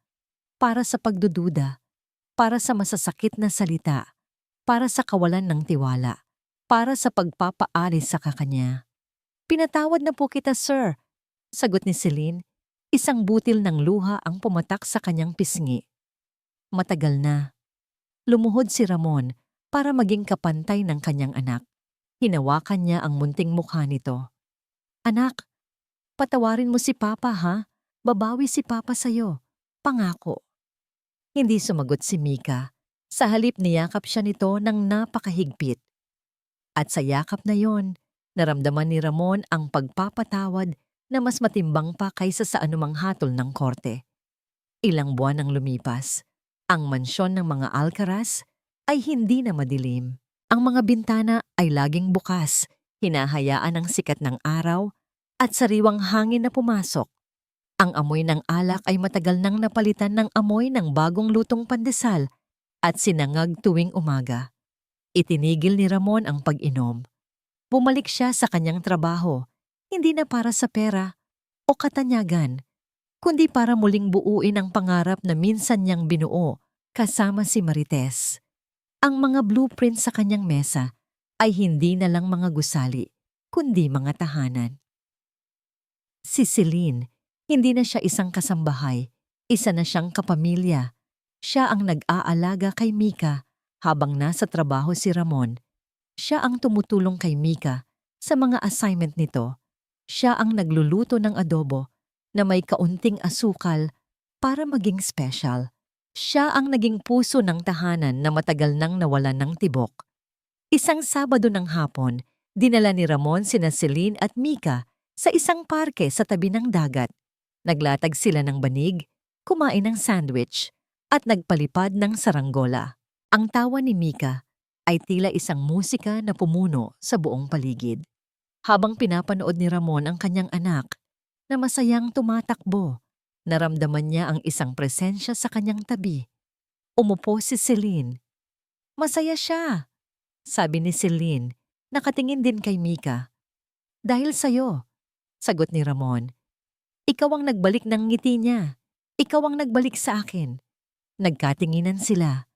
Para sa pagdududa, para sa masasakit na salita, para sa kawalan ng tiwala, para sa pagpapaalis sa kakanya. Pinatawad na po kita, sir, sagot ni Celine. Isang butil ng luha ang pumatak sa kanyang pisngi. Matagal na. Lumuhod si Ramon para maging kapantay ng kanyang anak. Hinawakan niya ang munting mukha nito. Anak, patawarin mo si Papa, ha? Babawi si Papa sa'yo. Pangako. Hindi sumagot si Mika. Sa halip niyakap siya nito ng napakahigpit. At sa yakap na yon, naramdaman ni Ramon ang pagpapatawad na mas matimbang pa kaysa sa anumang hatol ng korte. Ilang buwan ang lumipas. Ang mansyon ng mga Alcaraz ay hindi na madilim. Ang mga bintana ay laging bukas, hinahayaan ng sikat ng araw at sariwang hangin na pumasok. Ang amoy ng alak ay matagal nang napalitan ng amoy ng bagong lutong pandesal at sinangag tuwing umaga. Itinigil ni Ramon ang pag-inom. Bumalik siya sa kanyang trabaho, hindi na para sa pera o katanyagan, kundi para muling buuin ang pangarap na minsan niyang binuo kasama si Marites. Ang mga blueprint sa kanyang mesa ay hindi na lang mga gusali, kundi mga tahanan. Si Celine, hindi na siya isang kasambahay, isa na siyang kapamilya. Siya ang nag-aalaga kay Mika habang nasa trabaho si Ramon. Siya ang tumutulong kay Mika sa mga assignment nito. Siya ang nagluluto ng adobo na may kaunting asukal para maging special. Siya ang naging puso ng tahanan na matagal nang nawalan ng tibok. Isang Sabado ng hapon, dinala ni Ramon sina Celine at Mika sa isang parke sa tabi ng dagat. Naglatag sila ng banig, kumain ng sandwich, at nagpalipad ng saranggola. Ang tawa ni Mika ay tila isang musika na pumuno sa buong paligid. Habang pinapanood ni Ramon ang kanyang anak na masayang tumatakbo, naramdaman niya ang isang presensya sa kanyang tabi. Umupo si Celine. "Masaya siya," sabi ni Celine, nakatingin din kay Mika. "Dahil sa'yo," sagot ni Ramon. "Ikaw ang nagbalik ng ngiti niya. Ikaw ang nagbalik sa akin." Nagkatinginan sila.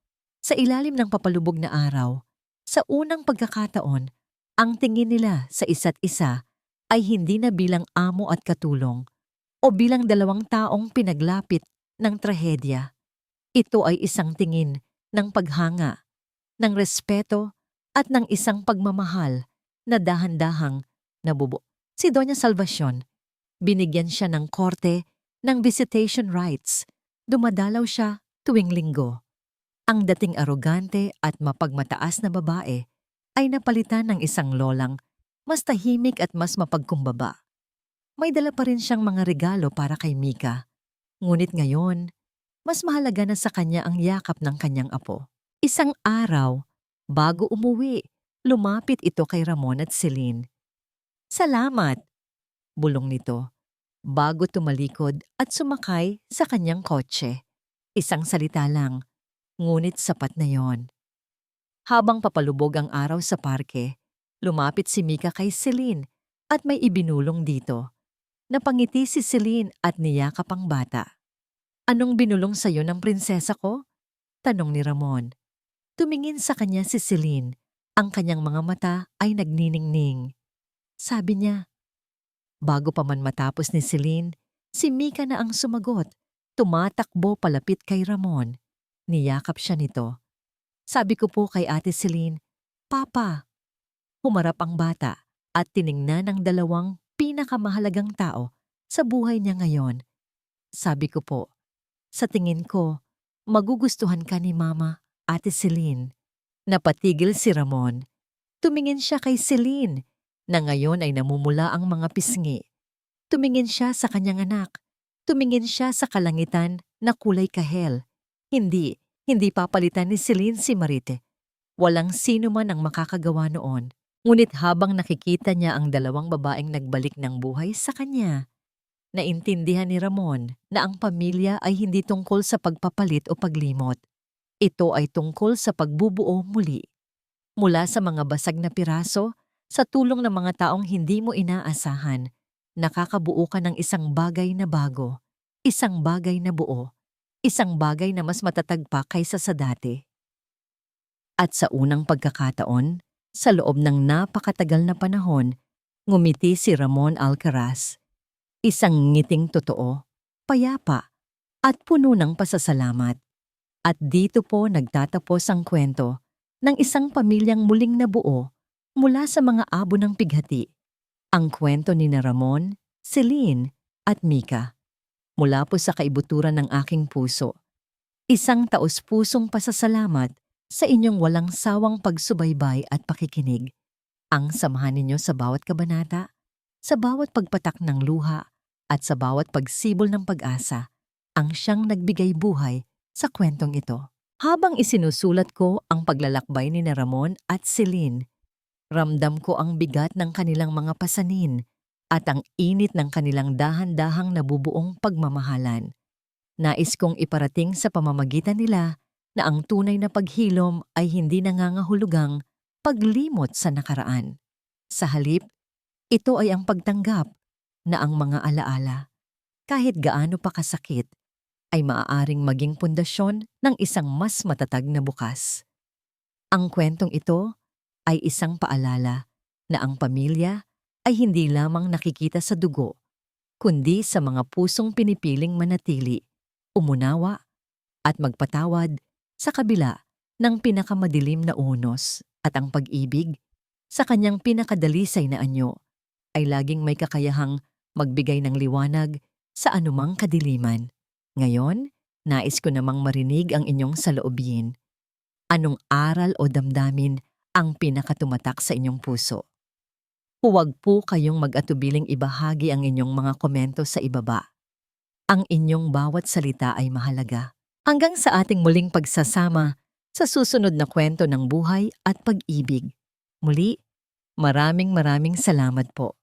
Sa ilalim ng papalubog na araw, sa unang pagkakataon, ang tingin nila sa isa't isa ay hindi na bilang amo at katulong o bilang dalawang taong pinaglapit ng trahedya. Ito ay isang tingin ng paghanga, ng respeto at ng isang pagmamahal na dahan-dahang nabubo. Si Doña Salvacion, binigyan siya ng korte ng visitation rights. Dumadalaw siya tuwing linggo. Ang dating arogante at mapagmataas na babae ay napalitan ng isang lolang mas tahimik at mas mapagkumbaba. May dala pa rin siyang mga regalo para kay Mika. Ngunit ngayon, mas mahalaga na sa kanya ang yakap ng kanyang apo. Isang araw, bago umuwi, lumapit ito kay Ramon at Celine. "Salamat," bulong nito, bago tumalikod at sumakay sa kanyang kotse. Isang salita lang, ngunit sapat na yon. Habang papalubog ang araw sa parke, lumapit si Mika kay Celine at may ibinulong dito. Napangiti si Celine at niyakap ang bata. "Anong binulong sa'yo ng prinsesa ko?" tanong ni Ramon. Tumingin sa kanya si Celine. Ang kanyang mga mata ay nagniningning. Sabi niya, bago pa man matapos ni Celine, si Mika na ang sumagot. Tumatakbo palapit kay Ramon. Niyakap siya nito. "Sabi ko po kay Ate Celine, Papa." Humarap ang bata at tiningnan ang dalawang pinakamahalagang tao sa buhay niya ngayon. "Sabi ko po, sa tingin ko, magugustuhan ka ni Mama, Ate Celine." Napatigil si Ramon. Tumingin siya kay Celine, na ngayon ay namumula ang mga pisngi. Tumingin siya sa kanyang anak. Tumingin siya sa kalangitan na kulay kahel. Hindi papalitan ni Celine si Marite. Walang sino man ang makakagawa noon. Ngunit habang nakikita niya ang dalawang babaeng nagbalik ng buhay sa kanya, naintindihan ni Ramon na ang pamilya ay hindi tungkol sa pagpapalit o paglimot. Ito ay tungkol sa pagbubuo muli. Mula sa mga basag na piraso, sa tulong ng mga taong hindi mo inaasahan, nakakabuo ka ng isang bagay na bago, isang bagay na buo, isang bagay na mas matatag pa kaysa sa dati. At sa unang pagkakataon, sa loob ng napakatagal na panahon, ngumiti si Ramon Alcaraz. Isang ngiting totoo, payapa, at puno ng pasasalamat. At dito po nagtatapos ang kwento ng isang pamilyang muling nabuo mula sa mga abo ng pighati. Ang kwento ni Ramon, Celine, at Mika. Mula po sa kaibuturan ng aking puso. Isang taos-pusong pasasalamat sa inyong walang sawang pagsubaybay at pakikinig. Ang samahan ninyo sa bawat kabanata, sa bawat pagpatak ng luha, at sa bawat pagsibol ng pag-asa, ang siyang nagbigay buhay sa kwentong ito. Habang isinusulat ko ang paglalakbay ni Ramon at Celine, ramdam ko ang bigat ng kanilang mga pasanin at ang init ng kanilang dahan-dahang nabubuong pagmamahalan. Nais kong iparating sa pamamagitan nila na ang tunay na paghilom ay hindi nangangahulugang paglimot sa nakaraan. Sa halip, ito ay ang pagtanggap na ang mga alaala, kahit gaano pa kasakit, ay maaaring maging pundasyon ng isang mas matatag na bukas. Ang kwentong ito ay isang paalala na ang pamilya ay hindi lamang nakikita sa dugo, kundi sa mga pusong pinipiling manatili, umunawa at magpatawad sa kabila ng pinakamadilim na unos, at ang pag-ibig sa kanyang pinakadalisay na anyo ay laging may kakayahang magbigay ng liwanag sa anumang kadiliman. Ngayon, nais ko namang marinig ang inyong saloobin. Anong aral o damdamin ang pinakatumatak sa inyong puso? Huwag po kayong mag-atubiling ibahagi ang inyong mga komento sa ibaba. Ang inyong bawat salita ay mahalaga. Hanggang sa ating muling pagsasama sa susunod na kwento ng buhay at pag-ibig. Muli, maraming salamat po.